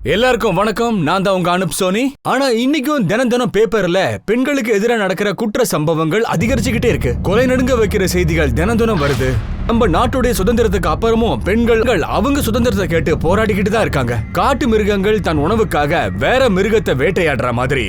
எல்லாருக்கும் வணக்கம். நான் தான் உங்க அனுப் சோனி. ஆனா இன்னைக்கும் தினம் பேப்பர்ல பெண்களுக்கு எதிராக நடக்கிற குற்ற சம்பவங்கள் அதிகரிச்சுக்கிட்டே இருக்கு. கொலை நடுங்க வைக்கிற செய்திகள் தினம் வருது. நம்ம நாட்டுடைய சுதந்திரத்துக்கு அப்புறமும் பெண்கள் அவங்க சுதந்திரத்தை கேட்டு போராடிக்கிட்டு தான் இருக்காங்க. காட்டு மிருகங்கள் தன் உணவுக்காக வேற மிருகத்தை வேட்டையாடுற மாதிரி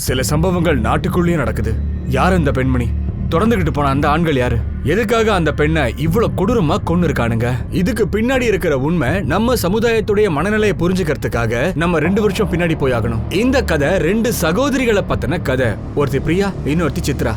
சில சம்பவங்கள் நாட்டுக்குள்ளேயும் நடக்குது. யார் அந்த பெண்மணி? தொடர்ந்துகிட்டு போன அந்த ஆண்கள் யாரு? எதுக்காக அந்த பெண்ணை இவ்வளவு கொடூரமா கொன்னு இருக்கானுங்க? இதுக்கு பின்னாடி இருக்கிற உண்மை நம்ம சமுதாயத்துடைய மனநிலையை புரிஞ்சுக்கிறதுக்காக நம்ம 2 வருஷம் பின்னாடி போய் ஆகணும். இந்த கதை 2 சகோதரிகளை பத்தின கதை. ஒருத்தி பிரியா, இன்னொருத்தி சித்ரா.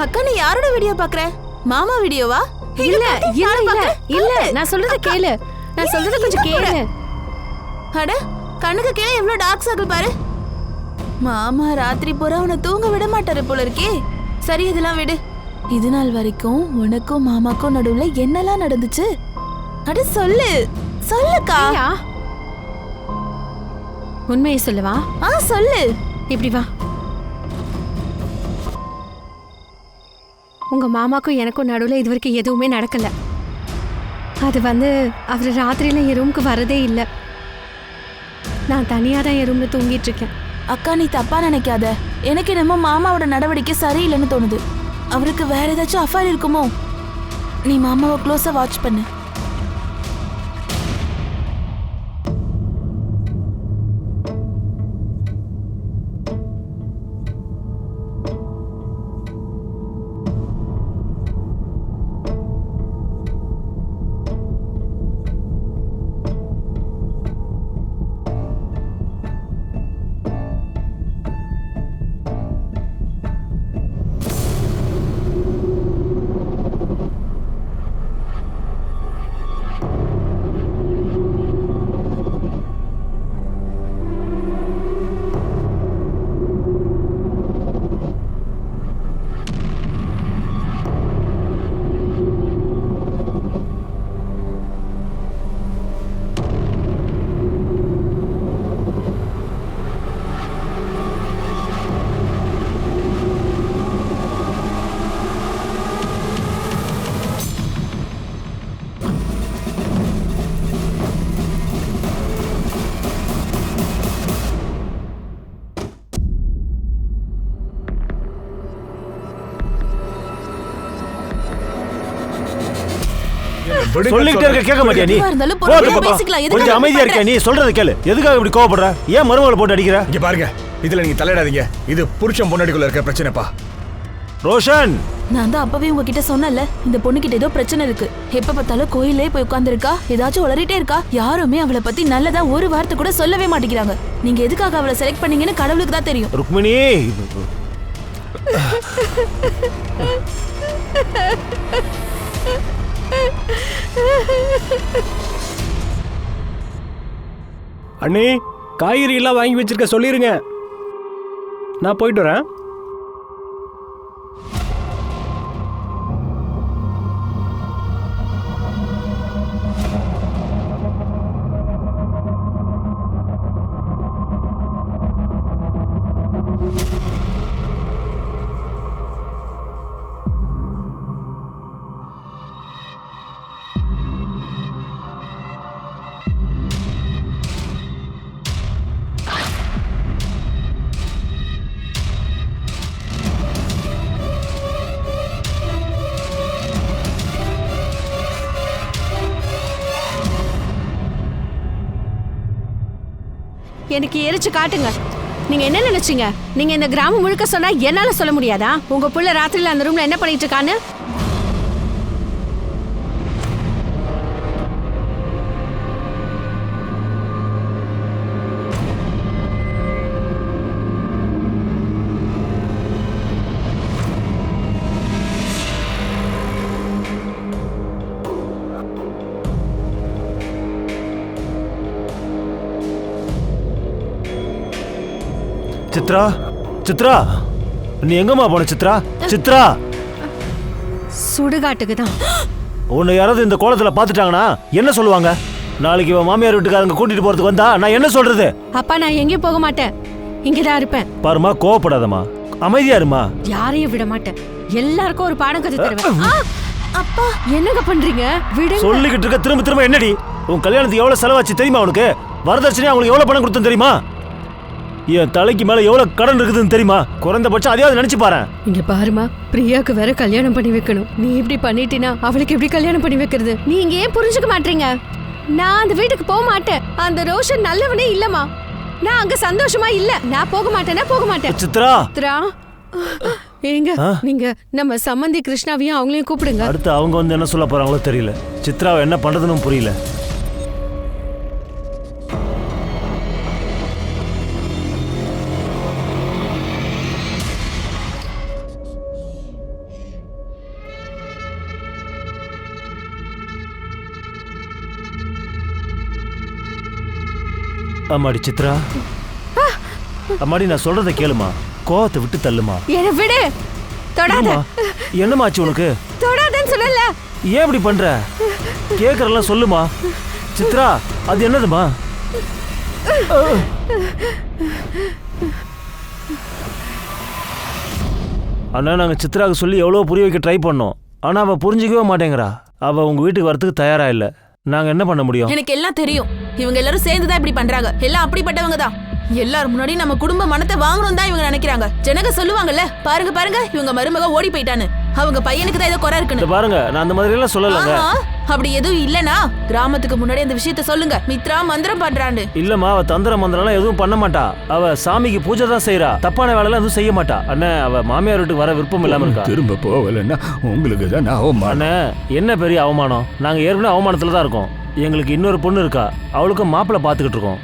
அக்கா, நீ யாரோட வீடியோ பாக்குற? மாமா வீடியோவா? இல்ல நான் சொல்றத கேளு. நான் சொல்றத கொஞ்சம் கேளு. அட, கண்ணுக்கு கீழே எவ்வளவு டார்க் சர்க்கிள் பாரு. மாமா ராத்திரி பூரா உன்னை தூங்க விட மாட்டாரு போல இருக்கே. சரி, இதெல்லாம் விடு. இது நாள் வரைக்கும் உனக்கும் மாமாக்கும் நடுவுல என்னெல்லாம் நடந்துச்சு? அட சொல்லுக்கா. உண்மையை சொல்லவா? சொல்லு. இப்படி வா. உங்க மாமாக்கும் எனக்கும் நடுவில் இது வரைக்கும் எதுவுமே நடக்கல. அது அவர் ராத்திரியில என் ரூமுக்கு வரதே இல்லை. நான் தனியாக தான் என் ரூம்ல தூங்கிட்டு இருக்கேன். அக்கா, நீ தப்பா நினைக்காத. எனக்கு என்னமோ மாமாவோட நடவடிக்கை சரியில்லைன்னு தோணுது. அவருக்கு வேற ஏதாச்சும் அஃபேர் இருக்குமோ? நீ மாமாவை க்ளோஸா வாட்ச் பண்ணு. சொல்லிட்டே இருக்க, கேட்க மாட்டியா நீ? கொஞ்சம் அமைதியா இருக்க. நீ சொல்றத கேளு. எதுக்காக இப்படி கோவப்படுற? ஏன் மருமகளை போட்டு அடிக்கிற? இங்க பாருங்க, இதுல நீங்க தலையிடாதீங்க. இது புருஷன் பொண்டாட்டிக்குள்ள இருக்க பிரச்சனைப்பா. ரோஷன், நான் தான் அப்பவே உங்ககிட்ட சொன்னல, இந்த பொண்ணு கிட்ட ஏதோ பிரச்சனை இருக்கு. எப்ப பார்த்தாலும் கோயிலே போய் உட்கார்ந்திருக்கா, ஏதாச்சும் உளறிட்டே இருக்கா. யாருமே அவளை பத்தி நல்லதா ஒரு வார்த்தை கூட சொல்லவே மாட்டேங்கிறாங்க. நீங்க எதுக்காக அவளை செலக்ட் பண்ணீங்கன்னு கடவுளுக்கு தான் தெரியும். ருக்மிணி, அண்ணே, காய்கறி எல்லாம் வாங்கி வச்சிருக்க சொல்லிருங்க. நான் போயிட்டு வரேன். எனக்கு எரிச்சு காட்டுங்க. நீங்க என்ன நினைச்சீங்க? நீங்க இந்த கிராமம் முழுக்க சொன்னா என்னால சொல்ல முடியாதா உங்க புள்ள ராத்திரில அந்த ரூம்ல என்ன பண்ணிட்டு இருக்கான்னு? சித்ரா, சித்ரா, நீ எங்கம்மா போன? சித்ரா, சித்ரா. சுடுகாட்டுக்கு தான். உன்னை யாராவது இந்த கோலத்துல பாத்துட்டாங்கன்னா என்ன சொல்லுவாங்க? நாளைக்கு இவன் மாமியார் வீட்டுக்காரங்க கூட்டிட்டு போறதுக்கு வந்தா நான் என்ன சொல்றது? அப்பா நான் எங்கேயும் போக மாட்டேன், இங்கதான் இருப்பேன். பாருமா, கோவப்படாதம்மா, அமைதியா இருமா. யாரையும் விட மாட்டேன், எல்லாருக்கும் ஒரு பாடம் கத்து தருவேன். அப்பா என்னங்க பண்றீங்க? விடுங்க. சொல்லிக்கிட்டு இருக்க திரும்ப திரும்ப என்னடி? உன் கல்யாணத்துக்கு எவ்வளவு செலவாச்சு தெரியுமா? உனக்கு வரதட்சணை அவங்களுக்கு எவ்வளவு பணம் கொடுத்தேன் தெரியுமா? என் தலைக்கு மேல எவ்வளவு கடன் இருக்குதுன்னு தெரியுமா? குறைந்தபட்சம் அதையாவது நினைச்சு பாரு. இங்க பாருமா, பிரியாக்கு வேற கல்யாணம் பண்ணி வைக்கணும். நீ இப்படி பண்ணிட்டினா அவளுக்கு எப்படி கல்யாணம் பண்ணி வைக்கிறது? நீங்க ஏன் புரிஞ்சுக்க மாட்டீங்க? நான் அந்த வீட்டுக்கு போக மாட்டேன். அந்த ரோஷன் நல்லவனே இல்லம்மா. நான் அங்க சந்தோஷமா இல்ல. நான் போக மாட்டேன்னா போக மாட்டேன். சித்ரா, சித்ரா, ஏங்க நீங்க நம்ம சம்பந்தி கிருஷ்ணாவையும் அவங்களையும் கூப்பிடுங்க. அடுத்து அவங்க வந்து என்ன சொல்ல போறாங்களோ தெரியல. சித்ராவை என்ன பண்றதுன்னு புரியல. அம்மாடி சித்ரா, அம்மாடி நான் சொல்றத கேளுமா, கோவத்தை விட்டு தள்ளுமா. என்ன விடு, தொடாத. என்னமாச்சு உனக்கு? தொடாதன்னு சொல்லல. ஏன் இப்படி பண்ற? கேக்குறலாம் சொல்லுமா. சித்ரா, அது என்னதுமா? அண்ணா, நாங்க சித்ராவுக்கு சொல்லி எவ்வளவு புரிய வைக்க ட்ரை பண்ணோம். ஆனா அவ புரிஞ்சுக்கவே மாட்டேங்கிறா. அவ உங்க வீட்டுக்கு வரதுக்கு தயாரா இல்ல. நாங்க என்ன பண்ண முடியும்? எனக்கு எல்லாம் தெரியும். இவங்க எல்லாரும் சேர்ந்துதான் இப்படி பண்றாங்க. எல்லாம் அப்படிப்பட்டவங்க தான். எல்லாரும் முன்னாடி நம்ம குடும்ப மனத்தை வாங்கணும் தான் இவங்க நினைக்கிறாங்க. ஜனங்க சொல்லுவாங்கல்ல, பாருங்க பாருங்க இவங்க மருமக ஓடி போயிட்டான்னு. அவங்க பையனுக்கு தான் ஏதோ குறை இருக்குன்னு. பாருங்க, நான் அந்த மாதிரி எல்லாம் சொல்லலங்க. அப்படி எதுவும் இல்லனா கிராமத்துக்கு முன்னாடி அந்த விஷயத்த சொல்லுங்க. மித்ரா மந்திரம் பண்றான்னு. இல்லம்மா, அவ தந்திர மந்திரம் எதுவும் பண்ண மாட்டா. அவ சாமிக்கு பூஜை தான் செய்யறா. தப்பான வேலை எல்லாம் எதுவும் செய்ய மாட்டா. அண்ணே, அவ மாமியார் வீட்டுக்கு வர விருப்பம் இல்லாம இருக்கா. திரும்ப போகலன்னா உங்களுக்கு தான் அவமானம். அண்ணே, என்ன பெரிய அவமானம்? நாங்க ஏற்கனவே அவமானத்துல தான் இருக்கோம். எங்களுக்கு இன்னொரு பொண்ணு இருக்கா. அவளுக்கும் மாப்பிள்ளை பார்த்துக்கிட்டு இருக்கோம்.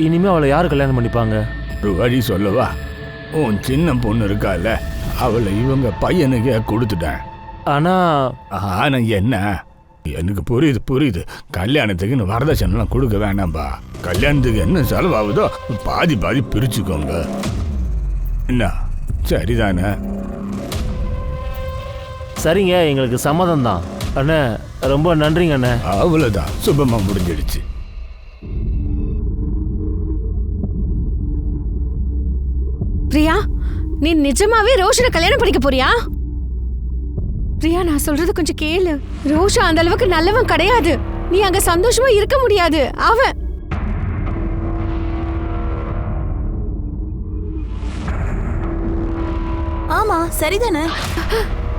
இனிமே அவளை யாரு கல்யாணம் பண்ணிப்பாங்க? ஒரு வழி சொல்லவா? உன் சின்ன பொண்ணு இருக்கால, அவளை இவங்க பையனுக்கே கொடுத்துட்டேன். ஆனா என்ன? எனக்கு புரியுது. கல்யாணத்துக்குன்னு வரதட்சணைலாம் கொடுக்க வேணாம்பா. கல்யாணத்துக்கு என்ன செலவாகுதோ பாதி பிரிச்சுக்கோங்க. என்ன, சரிதானே? சரிங்க, எங்களுக்கு சம்மதம் தான். அண்ணே, ரொம்ப நன்றிங்க அண்ணே. அவ்வளவுதான், சுபமா முடிஞ்சிடுச்சு. பிரியா, நீ நிஜமாவே ரோஷனை கல்யாணம் பண்ணிக்க போறியா? பிரியா, நான் சொல்றது கொஞ்சம் கேளு. ரோஷா அந்த அளவுக்கு நல்லவன் கிடையாது. நீ அங்க சந்தோஷமா இருக்க முடியாது. அவன் ஆமா, சரிதானே?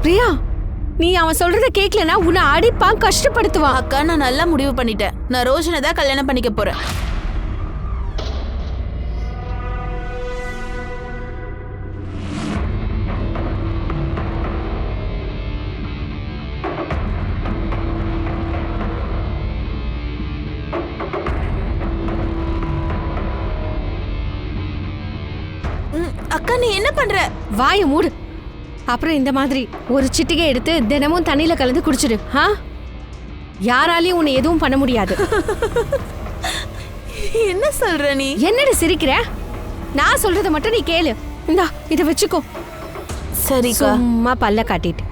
பிரியா, நீ அவன் சொல்றத கேட்கலனா உன்னை அடிப்பான், கஷ்டப்படுத்துவான். அக்கா, நான் நல்லா முடிவு பண்ணிட்டேன். நான் ரோஷனை தான் கல்யாணம் பண்ணிக்க போறேன். அக்கா, நீ என்ன பண்ற? வாய மூடு. அப்புறம் இந்த மாதிரி ஒரு சிட்டிகை எடுத்து தினமும் தண்ணியில கலந்து குடிச்சிடு. யாராலையும் உன்னை எதுவும் பண்ண முடியாது. என்ன சொல்ற நீ? என்னடி சிரிக்கிற? நான் சொல்றத மட்டும் நீ கேளு. இந்தா, இத வச்சுக்கோ. சரிக்கா. சும்மா பல்ல காட்டிட்டு.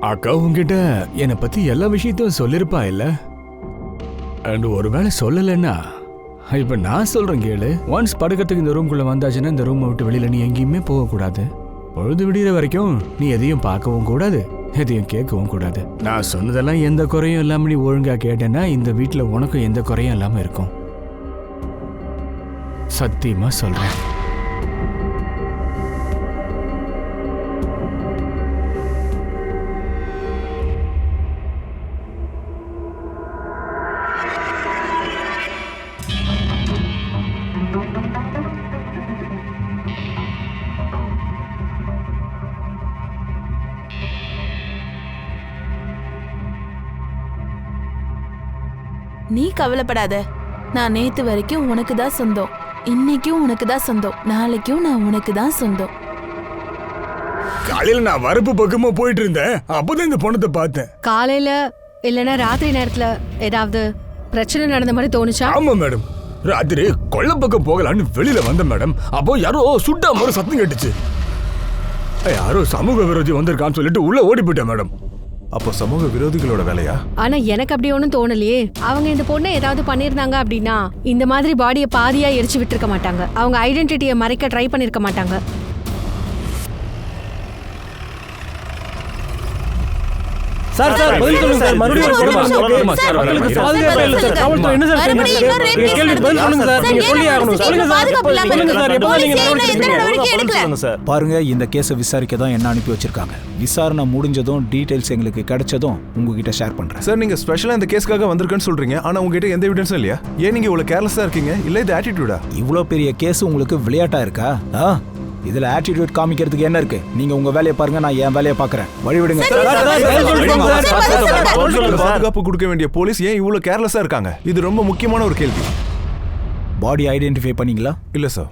அக்கா உங்ககிட்ட என்னை பத்தி எல்லா விஷயத்தையும் சொல்லிருப்பா இல்ல? அண்ட் ஒருவேளை சொல்லலைன்னா இப்ப நான் சொல்றேன் கேளு. ஒன்ஸ் படுக்கிறதுக்கு இந்த ரூம்குள்ள வந்தாச்சுன்னா இந்த ரூமை விட்டு வெளியில நீ எங்கேயுமே போகக்கூடாது. பொழுது விடிகிற வரைக்கும் நீ எதையும் பார்க்கவும் கூடாது, எதையும் கேட்கவும் கூடாது. நான் சொன்னதெல்லாம் எந்த குறையும் இல்லாம நீ ஒழுங்கா கேட்டேன்னா இந்த வீட்டுல உனக்கும் எந்த குறையும் இல்லாம இருக்கும். சத்தியமா சொல்றேன். நீ கவலைப்படாத. நான் நேத்து வரைக்கும் உனக்கு தான் சொந்தம். இன்னைக்கும் உனக்கு தான் சொந்தம். நாளைக்கும் நான் உனக்கு தான் சொந்தம். காலையில நான் வரப்பு பக்கமா போயிட்டு இருந்தேன். அப்பதான் இந்த பொண்ணத்தை பார்த்தேன். காலையில இல்லனா ராத்திரி நேரத்துல ஏதாவது பிரச்சனை நடந்த மாதிரி தோணுச்சா? ஆமா மேடம், ராத்திரி கொள்ள பக்கம் போகலான்னு வெளியில வந்த மேடம். அப்போ யாரோ சுட்டா மாதிரி சத்தம் கேட்டுச்சு. யாரோ சமூக விரோதி வந்திருக்கான்னு சொல்லிட்டு உள்ள ஓடி போயிட்டேன் மேடம். அப்போ சமூக விரோதிகளோட வேலையா? ஆனா எனக்கு அப்படி ஒன்றும் தோணலையே. அவங்க இந்த பொண்ணை ஏதாவது பண்ணியிருந்தாங்க அப்படின்னா இந்த மாதிரி பாடியை பாதியா எரிச்சு விட்டுருக்க மாட்டாங்க. அவங்க ஐடென்டிட்டியை மறைக்க ட்ரை பண்ணிருக்க மாட்டாங்க. சார் பதில் சொல்லுங்க சார். மறுபடியும் பாதுகாப்பே இல்லை சார். காவல்துறை என்ன சார் கேள்வி பதில் சொல்லுங்க சார். நீங்க சொல்லி ஆகணும். சொல்லுங்க சார். சொல்லுங்க சார். எப்போ நீங்க நடவடிக்கை எடுக்கல? பாருங்க, இந்த கேஸை விசாரிக்க தான் என்ன அனுப்பி வச்சிருக்காங்க. விசாரணை முடிஞ்சதும் டீடைல்ஸ் எங்களுக்கு கிடைச்சதும் உங்ககிட்ட ஷேர் பண்றேன். சார், நீங்க ஸ்பெஷலா இந்த கேஸ்க்காக வந்திருக்கேன்னு சொல்றீங்க. ஆனா உங்ககிட்ட எந்த எவிடன்ஸும் இல்லையா? ஏன் நீங்க இவ்வளவு கேர்லெஸ்ஸா இருக்கீங்க? இல்ல இது ஆட்டிடியூடா? இவ்வளோ பெரிய கேஸ் உங்களுக்கு விளையாட்டா இருக்கா? இதுல ஆட்டிடியூட் காமிக்கிறதுக்கு என்ன இருக்கு? நீங்க உங்க வேலையை பாருங்க, நான் என் வேலையை பாக்குறேன். வழிவிடுங்க. பாதுகாப்பு கொடுக்க வேண்டிய போலீஸ் ஏன் இவ்வளவு கேர்லெஸ்ஸா இருக்காங்க? இது ரொம்ப முக்கியமான ஒரு கேள்வி. பாடி ஐடென்டிஃபை பண்ணீங்களா? இல்ல சார்,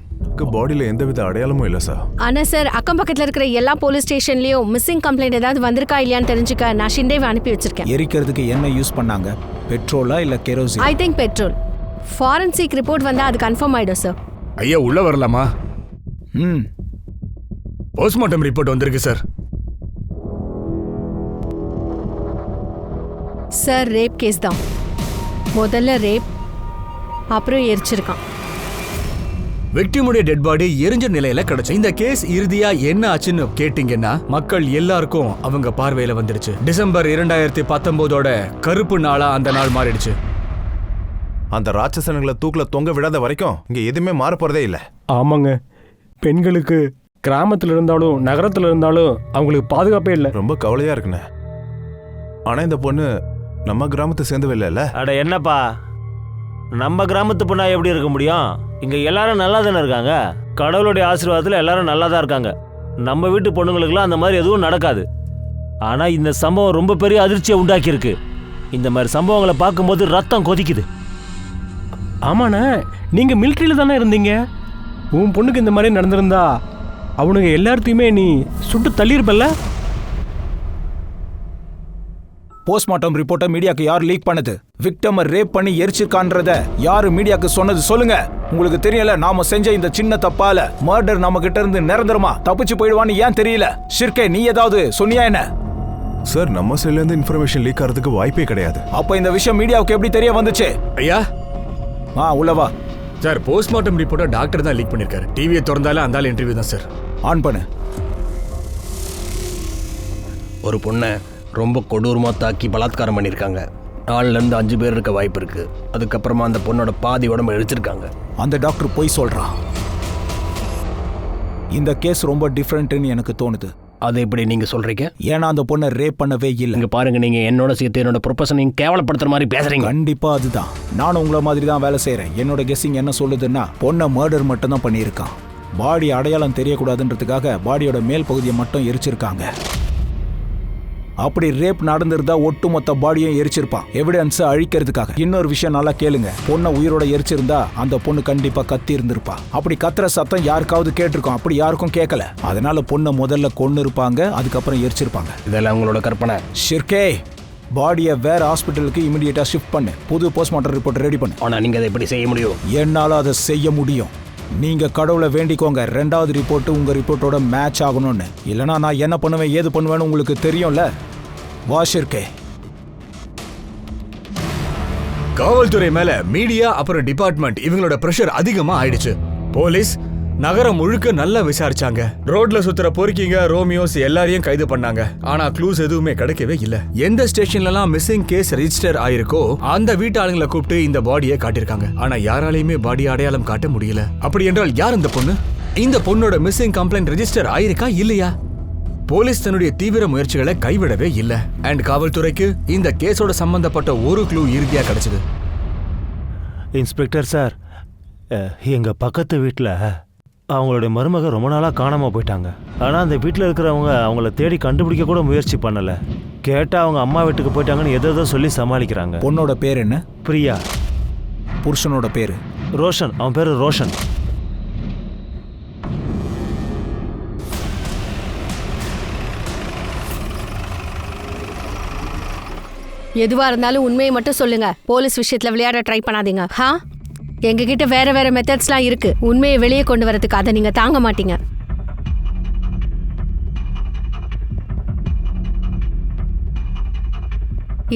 பாடியில எந்தவித அடையாளமும் இல்ல சார். ஆனா சார், அக்கம் பக்கத்துல இருக்கிற எல்லா போலீஸ் ஸ்டேஷன்லயும் மிஸ்ஸிங் கம்ப்ளைண்ட் ஏதாவது வந்திருக்கா இல்லையான்னு தெரிஞ்சுக்க நான் ஷிண்டேவை அனுப்பி வச்சிருக்கேன். எரிக்கிறதுக்கு என்ன யூஸ் பண்ணாங்க? பெட்ரோலா இல்ல kerosene? I think petrol. Forensic report வந்தா அது கன்ஃபார்ம் ஆயிடும் சார். ஐயா உள்ள வரலாமா? போஸ்ட்மார்ட்டம் ரிப்போர்ட் வந்திருக்கு சார். சார், ரேப் கேஸ் தான். முதல்ல ரேப், அப்புறம் எரிச்சிருக்கான். விக்டிமுடைய டெட் பாடி எரிஞ்ச நிலையில கிடைச்சு. இந்த கேஸ் இறுதியா என்ன ஆச்சுன்னு கேட்டீங்கன்னா மக்கள் எல்லாருக்கும் அவங்க பார்வையில வந்துடுச்சு. டிசம்பர் 2019ஓட கருப்பு நாளா அந்த நாள் மாறிடுச்சு. அந்த ராட்சசன்களை தூக்குல தொங்க விடாத வரைக்கும் இங்க எதுவுமே மாற போறதே இல்ல. ஆமாங்க, பெண்களுக்கு கிராமத்துல இருந்தாலும் நகரத்துல இருந்தாலும் அவங்களுக்கு பாதுகாப்பே இல்லை. ரொம்ப கவலையா இருக்குண்ணே. ஆனா இந்த பொண்ணு நம்ம கிராமத்தை சேர்ந்தவே இல்லைல்ல? அட என்னப்பா, நம்ம கிராமத்து பொண்ணா எப்படி இருக்க முடியும்? இங்க எல்லாரும் நல்லா தானே இருக்காங்க. கடவுளுடைய ஆசீர்வாதத்துல எல்லாரும் நல்லா தான் இருக்காங்க. நம்ம வீட்டு பொண்ணுங்களுக்குலாம் அந்த மாதிரி எதுவும் நடக்காது. ஆனா இந்த சம்பவம் ரொம்ப பெரிய அதிர்ச்சியை உண்டாக்கி இருக்கு. இந்த மாதிரி சம்பவங்களை பார்க்கும்போது ரத்தம் கொதிக்குது. ஆமாண்ணே, நீங்க மிலிட்ரியில தானே இருந்தீங்க. உன் பொண்ணுக்கு இந்த மாதிரி நடந்திருந்தா அவனுங்க எல்லாத்தையுமே நீ சுட்டு தள்ளியிருப்பல்ல? போஸ்ட்மார்ட்டம் ரிப்போர்ட்டை மீடியாக்கு யார் லீக் பண்ணது? விக்டிமை ரேப் பண்ணி எரிச்சிருக்கான்றத யாரு மீடியாக்கு சொன்னது? சொல்லுங்க. உங்களுக்கு தெரியல, நாம செஞ்ச இந்த சின்ன தப்பால மர்டர் நம்ம கிட்ட இருந்து நிரந்தரமா தப்பிச்சு போயிடுவான்னு ஏன் தெரியல? ஷிர்கே, நீ ஏதாவது சொன்னியா என்ன? சார், நம்ம சைட்ல இருந்து இன்ஃபர்மேஷன் லீக் ஆகிறதுக்கு வாய்ப்பே கிடையாது. அப்ப இந்த விஷயம் மீடியாவுக்கு எப்படி தெரிய வந்துச்சு? ஐயா உள்ளவா சார், போஸ்ட்மார்ட்டம் ரிப்போர்ட்டை டாக்டர் தான் லீக் பண்ணிருக்காரு. டிவியை திறந்தாலே அந்த இன்டர்வியூ தான் சார். ஆன் பண்ணு. ஒரு பொண்ணை ரொம்ப கொடூரமாக தாக்கி பலாத்காரம் பண்ணியிருக்காங்க. 4லேருந்து 5 பேர் இருக்க வாய்ப்பு இருக்கு. அதுக்கப்புறமா அந்த பொண்ணோட பாதி உடம்பு எரிச்சிருக்காங்க. அந்த டாக்டர் போய் சொல்றான். இந்த கேஸ் ரொம்ப டிஃப்ரெண்ட்னு எனக்கு தோணுது. அதை எப்படி நீங்க சொல்றீங்க? ஏன்னா அந்த பொண்ணை ரேப் பண்ணவே இல்லை. இங்க பாருங்க, நீங்க என்னோட சேர்த்து என்னோட ப்ரொஃபஷனையும் கேவலப்படுத்துற மாதிரி பேசுறீங்க. கண்டிப்பா அதுதான். நானும் உங்களை மாதிரி தான் வேலை செய்யறேன். என்னோட கெஸ்ஸிங் என்ன சொல்லுதுன்னா, பொண்ணை மர்டர் மட்டும் தான் பண்ணியிருக்கான். பாடி அடையாளம் தெரியக்கூடாதுன்றதுக்காக பாடியோட மேல் பகுதியை மட்டும் எரிச்சிருக்காங்க. அப்படி ரேப் நடந்திருந்தா ஒட்டுமொத்த பாடியும் எரிச்சிருப்பான், எவிடன்ஸ் அழிக்கிறதுக்காக. இன்னொரு விஷயம் நல்லா கேளுங்க, பொண்ணை உயிரோட எரிச்சிருந்தா அந்த பொண்ணு கண்டிப்பா கத்தி இருந்திருப்பா. அப்படி கத்துற சத்தம் யாருக்காவது கேட்டிருக்கோம், அப்படி யாருக்கும் கேட்கல. அதனால பொண்ணை முதல்ல கொன்னு இருப்பாங்க, அதுக்கப்புறம் எரிச்சிருப்பாங்க. இதெல்லாம் உங்களோட கற்பனை. ஷிர்கே, பாடியை வேற ஹாஸ்பிட்டலுக்கு இமிடியேட்டா ஷிஃப்ட் பண்ணு. புது போஸ்ட்மார்ட்டம் ரிப்போர்ட் ரெடி பண்ணு. ஆனா நீங்க அதை எப்படி செய்ய முடியும்? என்னால அதை செய்ய முடியும். நீங்க கடவுளை வேண்டிக்கோங்க, 2வது ரிப்போர்ட் உங்க ரிப்போர்ட்டோட மேட்ச் ஆகணும்னு. இல்லைனா நான் என்ன பண்ணுவேன் ஏது பண்ணுவேன்னு உங்களுக்கு தெரியும்ல. வாஷிருக்கே. காவல்துறை மேல மீடியா அப்புறம் டிபார்ட்மெண்ட் இவங்களோட பிரஷர் அதிகமா ஆயிடுச்சு. போலீஸ் நகரம் முழுக்க நல்லா விசாரிச்சாங்க. ரோட்ல சுத்துற பொறுக்கிங்க, ரோமியோஸ் எல்லாரையும் கைது பண்ணாங்க. ஆனா க்ளூஸ் எதுவுமே கிடைக்கவே இல்ல. எந்த ஸ்டேஷன்லாம் மிஸ்ஸிங் கேஸ் ரெஜிஸ்டர் ஆயிருக்கோ அந்த வீட்டு ஆளுங்களை கூப்பிட்டு இந்த பாடியை காட்டிருக்காங்க. ஆனா யாராலையுமே பாடி அடையாளம் காட்ட முடியல. அப்படி என்றால் யார் இந்த பொண்ணு? இந்த பொண்ணோட மிஸ்ஸிங் கம்ப்ளைண்ட் ரெஜிஸ்டர் ஆயிருக்கா இல்லையா? போலீஸ் தன்னுடைய தீவிர முயற்சிகளை கைவிடவே இல்ல. அண்ட் காவல்துறைக்கு இந்த கேஸோட சம்பந்தப்பட்ட ஒரு க்ளூ இறுதியா கிடைச்சது. இன்ஸ்பெக்டர் சார், எங்க பக்கத்து வீட்டில் அவங்களுடைய மருமக ரொம்ப நாளாக காணாமல் போயிட்டாங்க. ஆனால் அந்த வீட்டில் இருக்கிறவங்க அவங்கள தேடி கண்டுபிடிக்க கூட முயற்சி பண்ணலை. கேட்டால் அவங்க அம்மா வீட்டுக்கு போயிட்டாங்கன்னு எதோ சொல்லி சமாளிக்கிறாங்க. பொண்ணோட பேர் என்ன? பிரியா. புருஷனோட பேரு? ரோஷன். அவன் பேர் ரோஷன். எதுவா இருந்தாலும் உண்மையை மட்டும் சொல்லுங்க. போலீஸ் விஷயத்துல விளையாட ட்ரை பண்ணாதீங்க. எங்ககிட்ட வேற வேற மெத்தட்ஸ்லாம் இருக்கு. உண்மையை வெளியே கொண்டு வரதுக்கு அதை நீங்க தாங்க மாட்டீங்க.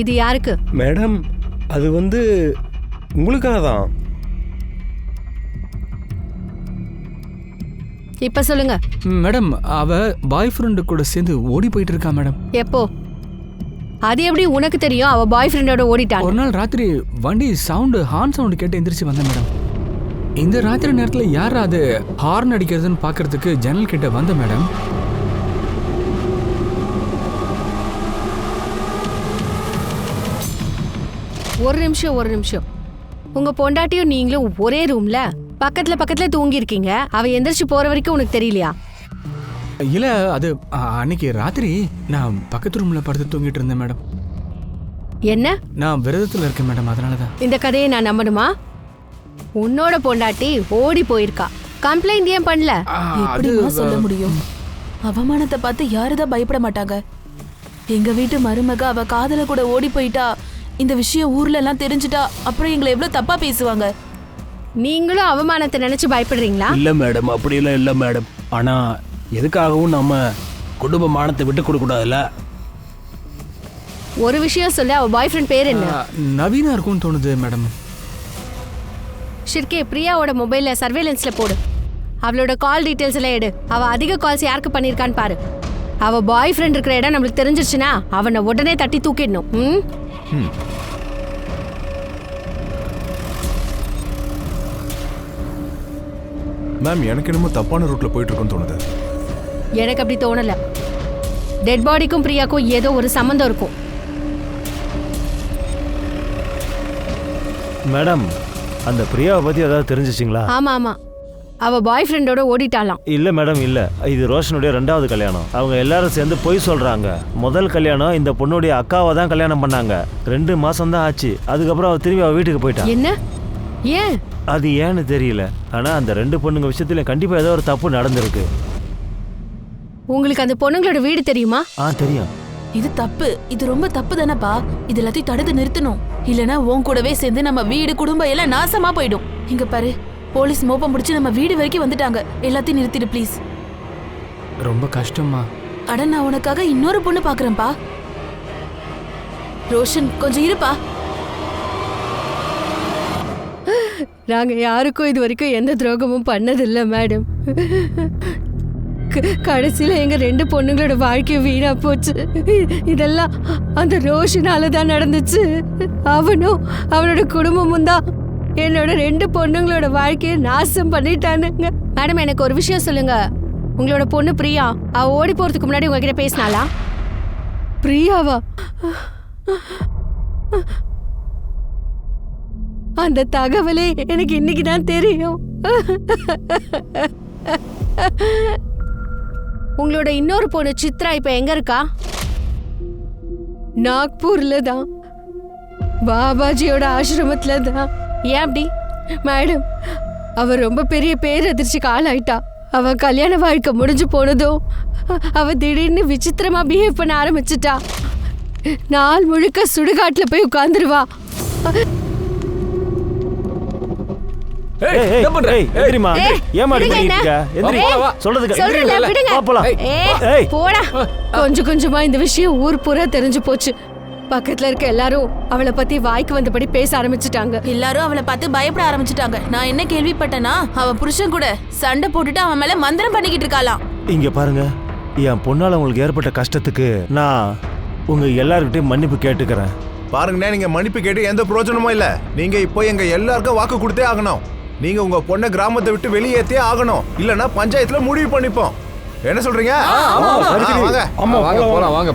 இது யாருக்கு? மேடம் அது உங்களுக்காக தான். இப்ப சொல்லுங்க. மேடம் அவ பாய் ஃப்ரெண்டு கூட சேர்ந்து ஓடி போயிட்டு இருக்கா மேடம். எப்போ? அது எப்படி உனக்கு தெரியும்? அவ பாய் ஃப்ரெண்டோட ஓடிட்டான். ஒரு நாள் ராத்திரி வண்டி ஹார்ன் சவுண்ட் கேட்டு எந்திரிச்சு வந்தேன் மேடம். இந்த ராத்திரி நேரத்துல யார் அது ஹார்ன் அடிக்கிறதுன்னு பாக்குறதுக்கு ஜன்னல் கிட்ட வந்த மேடம். ஒரு நிமிஷம். உங்க பொண்டாட்டியும் நீங்களும் ஒரே ரூம்ல பக்கத்துல தூங்கி இருக்கீங்க. அவ எந்திரிச்சு போற வரைக்கும் உனக்கு தெரியலையா? இல்ல அது அன்னைக்கு ராத்திரி நான் பக்கத்து ரூம்ல படுத்து தூங்கிட்டு இருந்தேன் மேடம். என்ன? நான் விரதத்துல இருக்கேன் மேடம், அதனாலதான். இந்த கதையை நான் நம்பணுமா? உன்னோட பொண்டாட்டி ஓடி போயிருக்கா. கம்ப்ளைண்ட் ஏன் பண்ணல? எப்படிமா சொல்ல முடியும்? அவமானத்தை பார்த்து யாருதான் பயப்பட மாட்டாங்க? எங்க வீட்டு மருமக அவ காதல கூட ஓடி போயிட்டா. இந்த விஷயம் ஊர்ல எல்லாம் தெரிஞ்சுட்டா அப்புறம் எங்களை எவ்வளவு தப்பா பேசுவாங்க. நீங்களும் அவமானத்தை நினைச்சு பயப்படுறீங்களா? இல்லை மேடம், அப்படியெல்லாம் இல்லை மேடம். ஆனால் எதுக்காகவும் நம்ம குடும்ப மானத்தை விட்டு கொடுக்கூடாதுல்ல. ஒரு விஷயம் சொல்ல, அவ பாய் ஃப்ரெண்ட் பேர் என்ன? நவீனா இருக்கும்னு தோணுது மேடம். ஷிர்கே, பிரியாவோட மொபைல்ல சர்வேலன்ஸ்ல போடு. அவளோட கால் டீடைல்ஸ் எல்லாம் எடு. அவ அதிக கால்ஸ் யாருக்கு பண்ணிருக்கான்னு பாரு. அவ பாய் ஃப்ரெண்ட் இருக்கிற இடம் நம்மளுக்கு தெரிஞ்சிருச்சுன்னா அவனை உடனே தட்டி தூக்கிடணும். மேம் எனக்கு என்னமோ தப்பான ரூட்ல போயிட்டு இருக்குன்னு தோணுது. எனக்கு அப்படி தோணல. டெட் பாடிக்கும் பிரியாக்கும் ஏதோ ஒரு சம்பந்தம் இருக்கும். மேடம் அந்த பிரியாவை பத்தி ஏதாவது தெரிஞ்சிச்சிங்களா? ஆமா, அவ பாய் ஃப்ரெண்டோட ஓடிட்டாலாம். இல்ல மேடம், இல்ல. இது ரோஷனுடைய 2வது கல்யாணம். அவங்க எல்லாரும் சேர்ந்து பொய் சொல்றாங்க. முதல் கல்யாணம் இந்த பொண்ணுடைய அக்காவை தான் கல்யாணம் பண்ணாங்க. 2 மாசம் தான் ஆச்சு. அதுக்கப்புறம் அவ திரும்பி அவ வீட்டுக்கு போயிட்டா. என்ன? ஏன்? அது ஏன்னு தெரியல. ஆனா அந்த 2 பொண்ணுங்க விஷயத்துல கண்டிப்பா ஏதோ ஒரு தப்பு நடந்திருக்கு. உங்களுக்கு அந்த பொண்ணுங்களோட வீடு தெரியுமா? தெரியும். இது தப்பு. இது ரொம்ப தப்பு தானப்பா. இது எல்லாத்தையும் தடுத்து நிறுத்தணும். இல்லனா உன் கூடவே சேர்ந்து நம்ம வீடு குடும்பம் எல்லாம் நாசமா போயிடும். இங்க பாரு, போலீஸ் மோப்பம் முடிச்சு நம்ம வீடு வரைக்கும் வந்துட்டாங்க. எல்லாத்தையும் நிறுத்திடு ப்ளீஸ். ரொம்ப கஷ்டமா. அட நான் உனக்காக இன்னொரு பொண்ணு பாக்குறேன்ப்பா. ரோஷன் கொஞ்சம் இருப்பா. நாங்க யாருக்கும் இது வரைக்கும் எந்த துரோகமும் பண்ணதில்லை மேடம். கடைசியில எங்க 2 பொண்ணுங்களோட வாழ்க்கையும் வீணா போச்சு. இதெல்லாம் அந்த ரோஷனால தான் நடந்துச்சு. அவனும் அவனோட குடும்பமும் தான் என்னோட 2 பொண்ணுங்களோட வாழ்க்கையை நாசம் பண்ணிட்டானுங்க. மேடம், எனக்கு ஒரு விஷயம் சொல்லுங்க. உங்களோட பொண்ணு பிரியா, அவ ஓடி போறதுக்கு முன்னாடி உங்ககிட்ட பேசினாளா? பிரியாவா? அந்த தகவலே எனக்கு இன்னைக்கு தான் தெரியும். உங்களோட இன்னொரு பொண்ணு சித்ரா இப்ப எங்க இருக்கா? நாக்பூர்ல தான், பாபாஜியோட ஆசிரமத்துல தான். ஏன் அப்படி? மேடம், அவ ரொம்ப பெரிய பேரதிர்ச்சிக்கு ஆளாயிட்டா. அவ கல்யாண வாழ்க்கை முடிஞ்சு போனதும் அவ திடீர்னு விசித்திரமா பிஹேவ் பண்ண ஆரம்பிச்சிட்டா. நாள் முழுக்க சுடுகாட்டுல போய் உட்கார்ந்துருவா. கொஞ்சம் கொஞ்சமா இந்த விஷயம் ஊர் பூரா தெரிஞ்சு போச்சு. பக்கத்துல இருக்க எல்லாரும் அவளை பத்தி வாய்க்கு வந்தபடி பேச ஆரம்பிச்சுட்டாங்க. எல்லாரும் அவளை பார்த்து பயப்பட ஆரம்பிச்சுட்டாங்க. நான் என்ன கேள்விப்பட்டேன்னா, அவ புருஷன் கூட சண்டை போட்டுட்டு அவன் மேல மந்திரம் பண்ணிக்கிட்டு இருக்காளாம். இங்க பாருங்க, என் பொண்ணால உங்களுக்கு ஏற்பட்ட கஷ்டத்துக்கு நான் உங்க எல்லார்கிட்டயும் மன்னிப்பு கேட்டுக்கிறேன். பாருங்கண்ணே, நீங்க மன்னிப்பு கேட்டு எந்த பிரயோஜனமும் இல்ல. நீங்க இப்போ எங்க எல்லாருக்கும் வாக்கு கொடுத்தே ஆகணும். நீங்க உங்க பொண்ணை கிராமத்தை விட்டு வெளியேற்றே ஆகணும். இல்லன்னா பஞ்சாயத்துல முடிவு பண்ணிப்போம். என்ன சொல்றீங்க? வாங்க.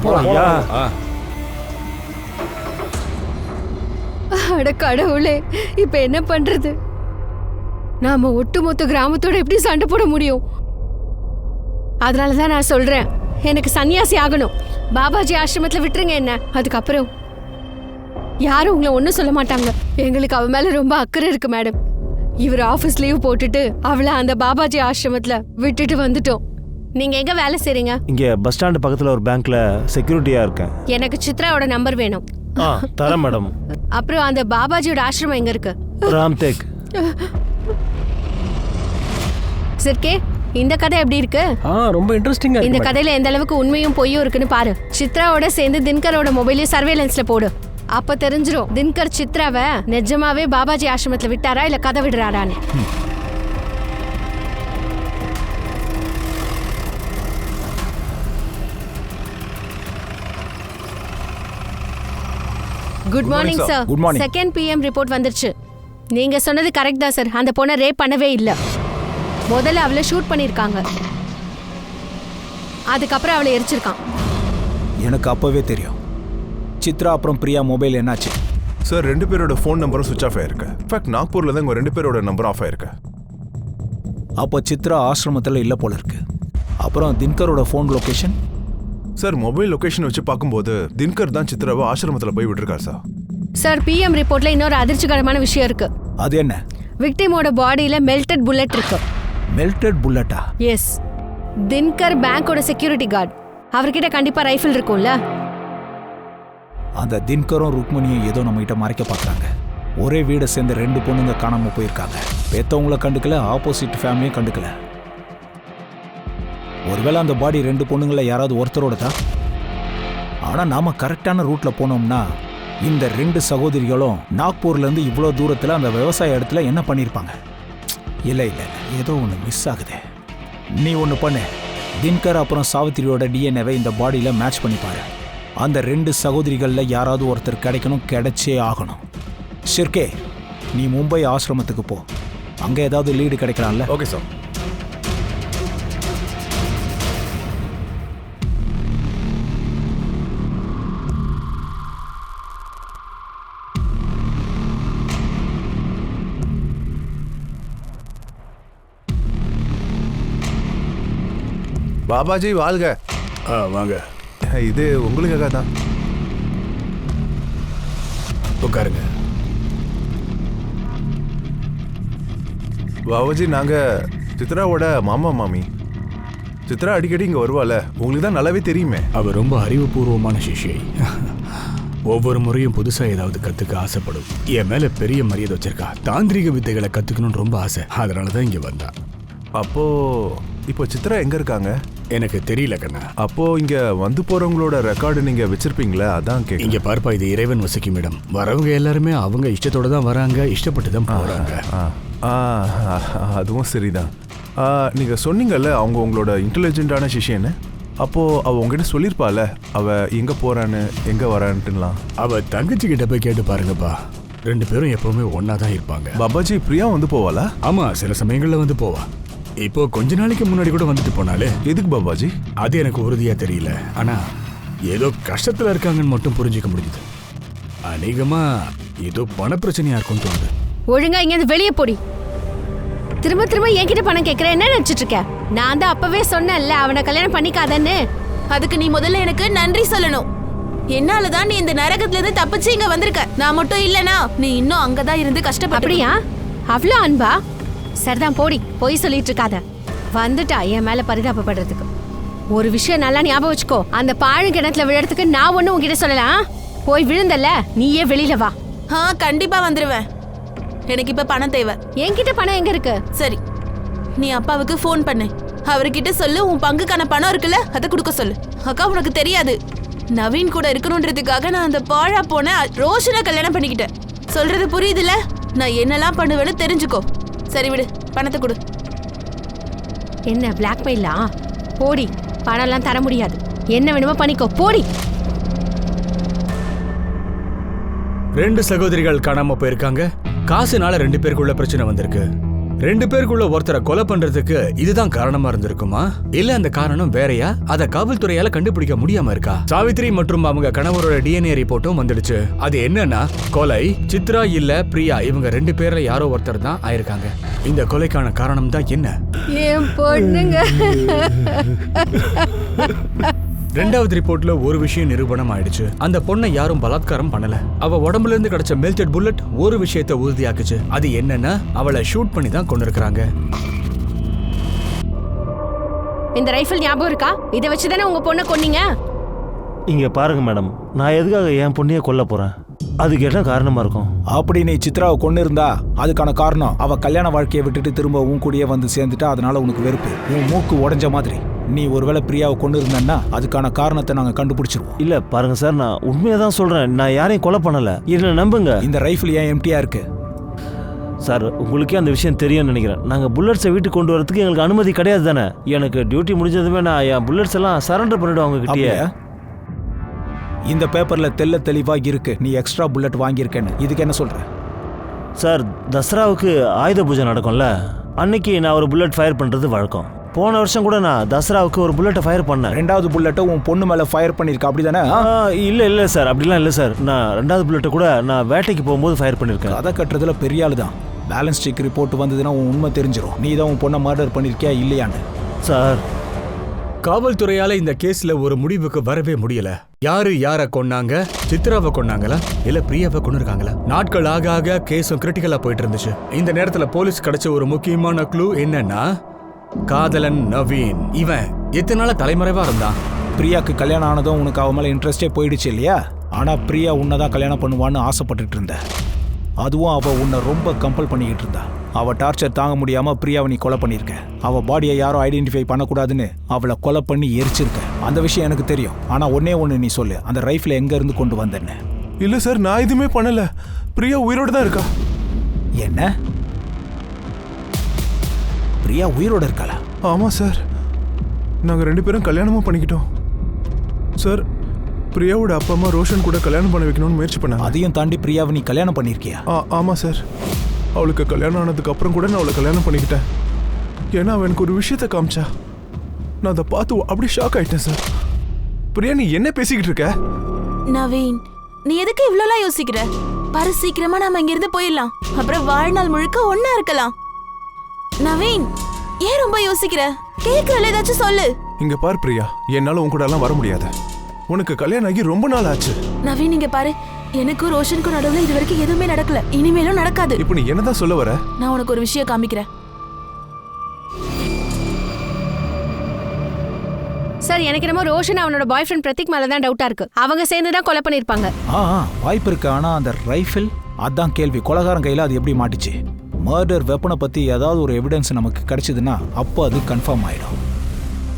அட கடவுளே, இப்ப என்ன பண்றது? நாம ஒட்டுமொத்த கிராமத்தோட எப்படி சண்டை போட முடியும்? அதனாலதான் நான் சொல்றேன், எனக்கு சன்னியாசி ஆகணும். பாபாஜி ஆசிரமத்துல விட்டுருங்க என்ன. அதுக்கப்புறம் யாரும் உங்களை ஒன்னும் சொல்ல மாட்டாங்க. எங்களுக்கு அவ மேல ரொம்ப அக்கறை இருக்கு மேடம். இவர் ஆபீஸ் லீவ் போட்டுட்டு அவளை அந்த பாபாஜி ஆசிரமத்துல விட்டுட்டு வந்துட்டோம். நீங்க எங்க வேலை செய்றீங்க? இங்க பஸ் ஸ்டாண்ட் பக்கத்துல ஒரு பேங்க்ல செக்யூரிட்டியா இருக்கேன். எனக்கு சித்ராவோட நம்பர் வேணும். ஆ தரேன் மேடம். அப்புறம் அந்த பாபாஜியோட ஆசிரமம் எங்க இருக்கு? ராம்தேக். சிற்கே, இந்த கதை எப்படி இருக்கு? ரொம்ப இன்ட்ரெஸ்டிங்கா இந்த இருக்கு. கதையில எந்த அளவுக்கு உண்மையும் பொய்யும் இருக்குன்னு பாரு. சித்ராவோட சேர்ந்து தின்கரோட மொபைலையும் சர்வேலன்ஸ்ல போடு. அப்ப தெரிஞ்சிரும் தின்கர் சித்ராவை நிஜமாவே பாபாஜி ஆசிரமத்துல விட்டாரா இல்ல கதை விடுறாரான்னு. Good morning sir. Good morning. Second PM report வந்துருச்சு. நீங்க சொன்னது கரெக்ட் தான் சார். அந்த பொண்ணை ரேப் பண்ணவே இல்ல. முதல்ல அவளை ஷூட் பண்ணிருக்காங்க, அதுக்கப்புறம் அவளை எரிச்சிருக்கான். எனக்கு அப்பவே தெரியும். சித்ரா அப்புறம் பிரியா மொபைல் என்னாச்சு? சார் 2 பேரோட ஃபோன் நம்பரும் சுவிச் ஆஃப் ஆயிருக்கு. இன்ஃபேக்ட் நாக்பூர்ல தான் உங்க 2 பேரோட நம்பர் ஆஃப் ஆயிருக்கு. அப்போ சித்ரா ஆசிரமத்தில் இல்லை போல இருக்கு. அப்புறம் தின்கரோட phone location? Sir mobile location வச்சு பார்க்கும்போது தின்கர் தான் சித்ராவை ஆசிரமத்துல போய் விட்டுருக்காரு சார். சார் PM ரிப்போர்ட்ல இன்னொரு அதிர்ச்சிகரமான விஷயம் இருக்கு. அது என்ன? விக்டிமோட பாடியில மெல்டட் புல்லட் இருக்கு. மெல்டட் புல்லட்டா? எஸ். தின்கர் பேங்கோட செக்யூரிட்டி கார்டு. அவர்கிட்ட கண்டிப்பா ரைஃபிள் இருக்கும்ல. அந்த தின்கரும் ருக்மணியும் ஏதோ நம்ம கிட்ட மறைக்க பார்க்குறாங்க. ஒரே வீடை சேர்ந்த 2 பொண்ணுங்க காணாம போயிருக்காங்க. பெத்தவங்கள கண்டுக்கல, ஆப்போசிட் ஃபேமிலியும் கண்டுக்கல. ஒருவேளை அந்த பாடி 2 பொண்ணுங்கள யாராவது ஒருத்தரோட தான். ஆனால் நாம கரெக்டான ரூட்ல போனோம்னா இந்த 2 சகோதரிகளும் நாக்பூர்லேருந்து இவ்வளோ தூரத்தில் அந்த விவசாய இடத்துல என்ன பண்ணியிருப்பாங்க? இல்லை இல்லை, ஏதோ ஒன்று மிஸ் ஆகுது. நீ ஒன்று பண்ணு, தின்கர் அப்புறம் சாவித்திரியோட டிஎன்ஏவை இந்த பாடியில் மேட்ச் பண்ணி பாரு. அந்த 2 சகோதரிகளில் யாராவது ஒருத்தர் கிடைக்கணும், கிடைச்சே ஆகணும். ஷிர்கே, நீ மும்பை ஆசிரமத்துக்கு போ. அங்கே ஏதாவது லீடு கிடைக்கலாம்ல? Okay sir. பாபாஜி வாழ்க. வாங்க, இது உங்களுக்காக தான். உட்காருங்க. பாபாஜி, நாங்க சித்ராவோட மாமா மாமி. சித்ரா அடிக்கடி இங்க வருவாள, உங்களுக்கு தான் நல்லாவே தெரியுமே. அவ ரொம்ப அறிவுபூர்வமான சிஷ்யை. ஒவ்வொரு முறையும் புதுசா ஏதாவது கத்துக்க ஆசைப்படும். என் மேல பெரிய மரியாதை வச்சிருக்கா. தாந்திரிக வித்தைகளை கத்துக்கணும்னு ரொம்ப ஆசை. அதனாலதான் இங்க வந்தா. அப்போ இப்போ சித்ரா எங்க இருக்காங்க? எனக்கு தெரியல கண்ணா. அப்போ இங்க வந்து போறவங்களோட ரெக்கார்டு நீங்க வச்சிருப்பீங்களா? அதான் கேட்க. இங்க பார்ப்பா, இது இறைவன் வசிக்கும் இடம். வரவங்க எல்லாருமே அவங்க இஷ்டத்தோட தான் வராங்க, இஷ்டப்பட்டு தான் போறாங்க. அதுவும் சரிதான். நீங்க சொன்னீங்கல்ல அவங்க உங்களோட இன்டெலிஜென்ட்டான சிஷ்யன்னு. அப்போ அவ உங்ககிட்ட சொல்லியிருப்பால அவ எங்க போறான்னு எங்க வரான்ட்டுலாம். அவ தங்கச்சி கிட்ட போய் கேட்டு பாருங்கப்பா. 2 பேரும் எப்பவுமே ஒன்னா தான் இருப்பாங்க. பாபாஜி, பிரியா வந்து போவாளா? ஆமா, சில சமயங்கள்ல வந்து போவா. இப்போ கொஞ்ச நாளைக்கு முன்னாடி கூட வந்துட்டு போனாலே. எதுக்கு பாபாஜி? அது எனக்கு உறுதியா தெரியல. ஆனா ஏதோ கஷ்டத்துல இருக்காங்கன்னு மட்டும் புரிஞ்சுக்க முடியுது. அநேகமா ஏதோ பண பிரச்சனையா இருக்கும்னு தோணுது. ஒழுங்கா இங்க வெளியே போடி. திரும்ப திரும்ப என்கிட்ட பணம் கேட்கற, என்ன நினைச்சிட்டு இருக்க? நான் தான் அப்பவே சொன்னேன்ல அவனை கல்யாணம் பண்ணிக்காதன்னு. அதுக்கு நீ முதல்ல எனக்கு நன்றி சொல்லணும். என்னாலதான் நீ இந்த நரகத்துல இருந்து தப்பிச்சு இங்க வந்திருக்க. நான் மட்டும் இல்லனா நீ இன்னும் அங்கதான் இருந்து கஷ்டப்பட்டு. அப்படியா? அவ்வளோ அன்பா? சரிதான், போடி. பொய் சொல்லிட்டு இருக்காத. வந்துட்டா என் மேல பரிதாபப்படுறதுக்கு. ஒரு விஷயம் நல்லா ஞாபகம் வச்சுக்கோ, அந்த பாழு கிணத்துல விழறதுக்கு நான் ஒன்னும் உங்ககிட்ட சொல்லலாம். போய் விழுந்தல்ல, நீயே வெளியில வா. கண்டிப்பா வந்துருவேன். எனக்கு இப்ப பணம் தேவை. என்கிட்ட பணம் எங்க இருக்கு? சரி, நீ அப்பாவுக்கு ஃபோன் பண்ணு. அவர்கிட்ட சொல்லு உன் பங்குக்கான பணம் இருக்குல்ல, அதை கொடுக்க சொல்லு. அக்கா, உனக்கு தெரியாது, நவீன் கூட இருக்கணும்ன்றதுக்காக நான் அந்த பாழா போன ரோஷனை கல்யாணம் பண்ணிக்கிட்டேன். சொல்றது புரியுதுல? நான் என்னெல்லாம் பண்ணுவேன்னு தெரிஞ்சுக்கோ. சரி விடு, பணத்தை கொடு. என்ன பிளாக்மெயிலா? போடி, பணம்லாம் தர முடியாது. என்ன வேணுமோ பண்ணிக்கோ, போடி. 2 சகோதரிகள் காணாம போயிருக்காங்க. காசுனால 2 பேருக்குள்ள பிரச்சனை வந்திருக்கு. 2 பேருக்குள்ள ஒருத்தரை கொலை பண்றதுக்கு இதுதான் காரணமா இருந்திருக்குமா? இல்ல அந்த காரணம் வேறையா? அத காவல்துறையால கண்டுபிடிக்க முடியாம இருக்கா? சாவித்ரி மற்றும் அவங்க கணவரோட DNA ரிப்போர்ட்டும் வந்துடுச்சு. அது என்னன்னா, கொலை சித்ரா இல்ல பிரியா, இவங்க 2 பேர்ல யாரோ ஒருத்தர் தான் ஆயிருக்காங்க. இந்த கொலைக்கான காரணம் தான் என்ன? என் பொண்ணுங்க. 2வது ரிப்போர்ட்ல ஒரு விஷயம் நிரூபணம் ஆயிடுச்சு. அந்த பொண்ணை யாரும் பலாத்காரம் பண்ணல. அவ உடம்புல இருந்து கிடைச்ச மெல்டட் புல்லட் ஒரு விஷயத்தை உறுதியாக்குச்சு. அது என்னன்னா, அவளை ஷூட் பண்ணி தான் கொண்டிருக்காங்க. இந்த ரைஃபிள் ஞாபகம் இருக்கா? இதை வச்சுதானே உங்க பொண்ணை கொன்னீங்க? இங்க பாருங்க மேடம், நான் எதுக்காக என் பொண்ணையே கொல்ல போறேன்? அதுக்கு என்ன காரணமா இருக்கும்? அப்படி நீ சித்ராவை கொண்டு இருந்தா அதுக்கான காரணம் அவ கல்யாண வாழ்க்கையை விட்டுட்டு திரும்ப உன் கூடயே வந்து சேர்ந்துட்டா, அதனால உனக்கு வெறுப்பு. உன் மூக்கு உடைஞ்ச மாதிரி. நீ ஒருவேளை பிரியாவை கொண்டு இருந்தன்னா அதுக்கான காரணத்தை நாங்க கண்டுபிடிச்சிருவோம். இல்ல பாருங்க சார், நான் உண்மையை தான் சொல்றேன். நான் யாரையும் கொலை பண்ணல. என்ன நம்புங்க. இந்த ரைஃபிள் ஏன் எம்டியா இருக்கு? சார், உங்களுக்கே அந்த விஷயம் தெரியும்னு நினைக்கிறேன். நாங்கள் புல்லட்ஸை வீட்டுக்கு கொண்டு வரதுக்கு எங்களுக்கு அனுமதி கிடையாது தானே. எனக்கு டியூட்டி முடிஞ்சதுமே நான் என் புல்லட்ஸ் எல்லாம் சரண்டர் பண்ணிவிடுவேன் அவங்க கிட்டே. இந்த பேப்பர்ல தெல்ல தெளிவா இருக்கு நீ எக்ஸ்ட்ரா புல்லட் வாங்கியிருக்கேன்னு. இதுக்கு என்ன சொல்ற? சார், தசராவுக்கு ஆயுத பூஜை நடக்கும்ல, அன்னைக்கு நான் ஒரு புல்லட் ஃபயர் பண்ணுறது வழக்கம். போன வருஷம் கூட நான் தசராவுக்கு ஒரு புல்லட்டை ஃபயர் பண்ணேன். 2வது புல்லட்டை உன் பொண்ணு மேலே ஃபயர் பண்ணியிருக்கா, அப்படிதானே? இல்லை சார், அப்படிலாம் இல்லை சார். நான் 2வது புல்லட்டை கூட நான் வேட்டைக்கு போகும்போது ஃபயர் பண்ணியிருக்கேன். கதை கட்டுறதுல பெரிய ஆளு தான். பேலன்ஸ் செக் ரிப்போர்ட் வந்ததுன்னா உன் உண்மை தெரிஞ்சிடும். நீ தான் உன் பொண்ணை மர்டர் பண்ணியிருக்கியா இல்லையான்னு. சார், காவல்துறையால இந்த கேஸ்ல ஒரு முடிவுக்கு வரவே முடியல. யாரு யார கொன்னாங்க? சித்ராவை கொன்னாங்களா இல்ல பிரியாவை கொண்டிருக்காங்களா? நாட்கள் ஆக ஆக கேஸும் கிரிட்டிக்கலா போயிட்டு இருந்துச்சு. இந்த நேரத்துல போலீஸ் கிடைச்ச ஒரு முக்கியமான க்ளூ என்னன்னா, காதலன் நவீன். இவன் எத்தனை நாளா தலைமறைவா இருந்தான். பிரியாக்கு கல்யாணம் ஆனதும் உனக்கு அவன் மேலே இன்ட்ரெஸ்டே போயிடுச்சு இல்லையா? ஆனால் பிரியா உன்னை தான் கல்யாணம் பண்ணுவான்னு ஆசைப்பட்டுட்டு இருந்த. அதுவும் அவள் உன்னை ரொம்ப கம்பல் பண்ணிக்கிட்டு இருந்தா. அவள் டார்ச்சர் தாங்க முடியாமல் பிரியாவை நீ கொலை பண்ணியிருக்க. அவள் பாடியை யாரும் ஐடென்டிஃபை பண்ணக்கூடாதுன்னு அவளை கொலை பண்ணி எரிச்சிருக்க. அந்த விஷயம் எனக்கு தெரியும். ஆனால் ஒன்று நீ சொல்லு, அந்த ரைஃபிளை எங்கேருந்து கொண்டு வந்தேன்னு. இல்லை சார், நான் எதுவுமே பண்ணல. பிரியா உயிரோடு தான் இருக்கா. என்ன? பிரியா உயிரோடு இருக்காளா? ஆமாம் சார், நாங்கள் 2 பேரும் கல்யாணமும் பண்ணிக்கிட்டோம் சார். பிரியாவோட அப்பா அம்மா ரோஷன் கூட கல்யாணம் பண்ண வைக்கணும்னு முயற்சி பண்ணாங்க. அதையும் தாண்டி பிரியாவை நீ கல்யாணம் பண்ணியிருக்கியா? ஆமாம் சார். அவளுக்கு கல்யாணம் ஆனதுக்கு அப்புறம் கூட நான் அவளை கல்யாணம் பண்ணிக்கிட்டேன். ஏன்னா அவன் எனக்கு ஒரு விஷயத்தை காமிச்சா. நான் அதை பார்த்து அப்படி ஷாக் ஆயிட்டேன் சார். பிரியா, நீ என்ன பேசிக்கிட்டு இருக்க? நவீன், நீ எதுக்கு இவ்வளோலாம் யோசிக்கிற? பாரு, சீக்கிரமா நாம இங்கிருந்து போயிடலாம். அப்புறம் வாழ்நாள் முழுக்க ஒன்னா இருக்கலாம். நவீன், ஏன் ரொம்ப யோசிக்கிற? கேட்கல, ஏதாச்சும் சொல்லு. இங்க பாரு பிரியா, என்னால உன் கூட எல்லாம் வர முடியாது. உனக்கு கல்யாணம் ஆகி ரொம்ப நாள் ஆச்சு. நவீன், இங்க பாரு, எனக்கும் ரோஷனுக்கும் நடுவுல இது வரைக்கும் எதுவுமே நடக்கல, இனிமேலும் நடக்காது. இப்போ நீ என்னதான் சொல்ல வர? நான் உனக்கு ஒரு விஷயம் காமிக்கிறேன். சார், எனக்கு என்னமோ ரோஷன் அவனோட பாய் ஃப்ரெண்ட் பிரதீக் மேல தான் டவுட்டா இருக்கு. அவங்க சேர்ந்து தான் கொலை பண்ணிருப்பாங்க. வாய்ப்பு இருக்கு. ஆனா அந்த ரைஃபிள், அதான் கேள்வி. கொலைகாரன் கையில அது எப்படி மாட்டிச்சு? மர்டர் வெப்பனை பத்தி ஏதாவது ஒரு எவிடன்ஸ் நமக்கு கிடைச்சதுன்னா அப்போ அது கன்ஃபார்ம் ஆயிடும்.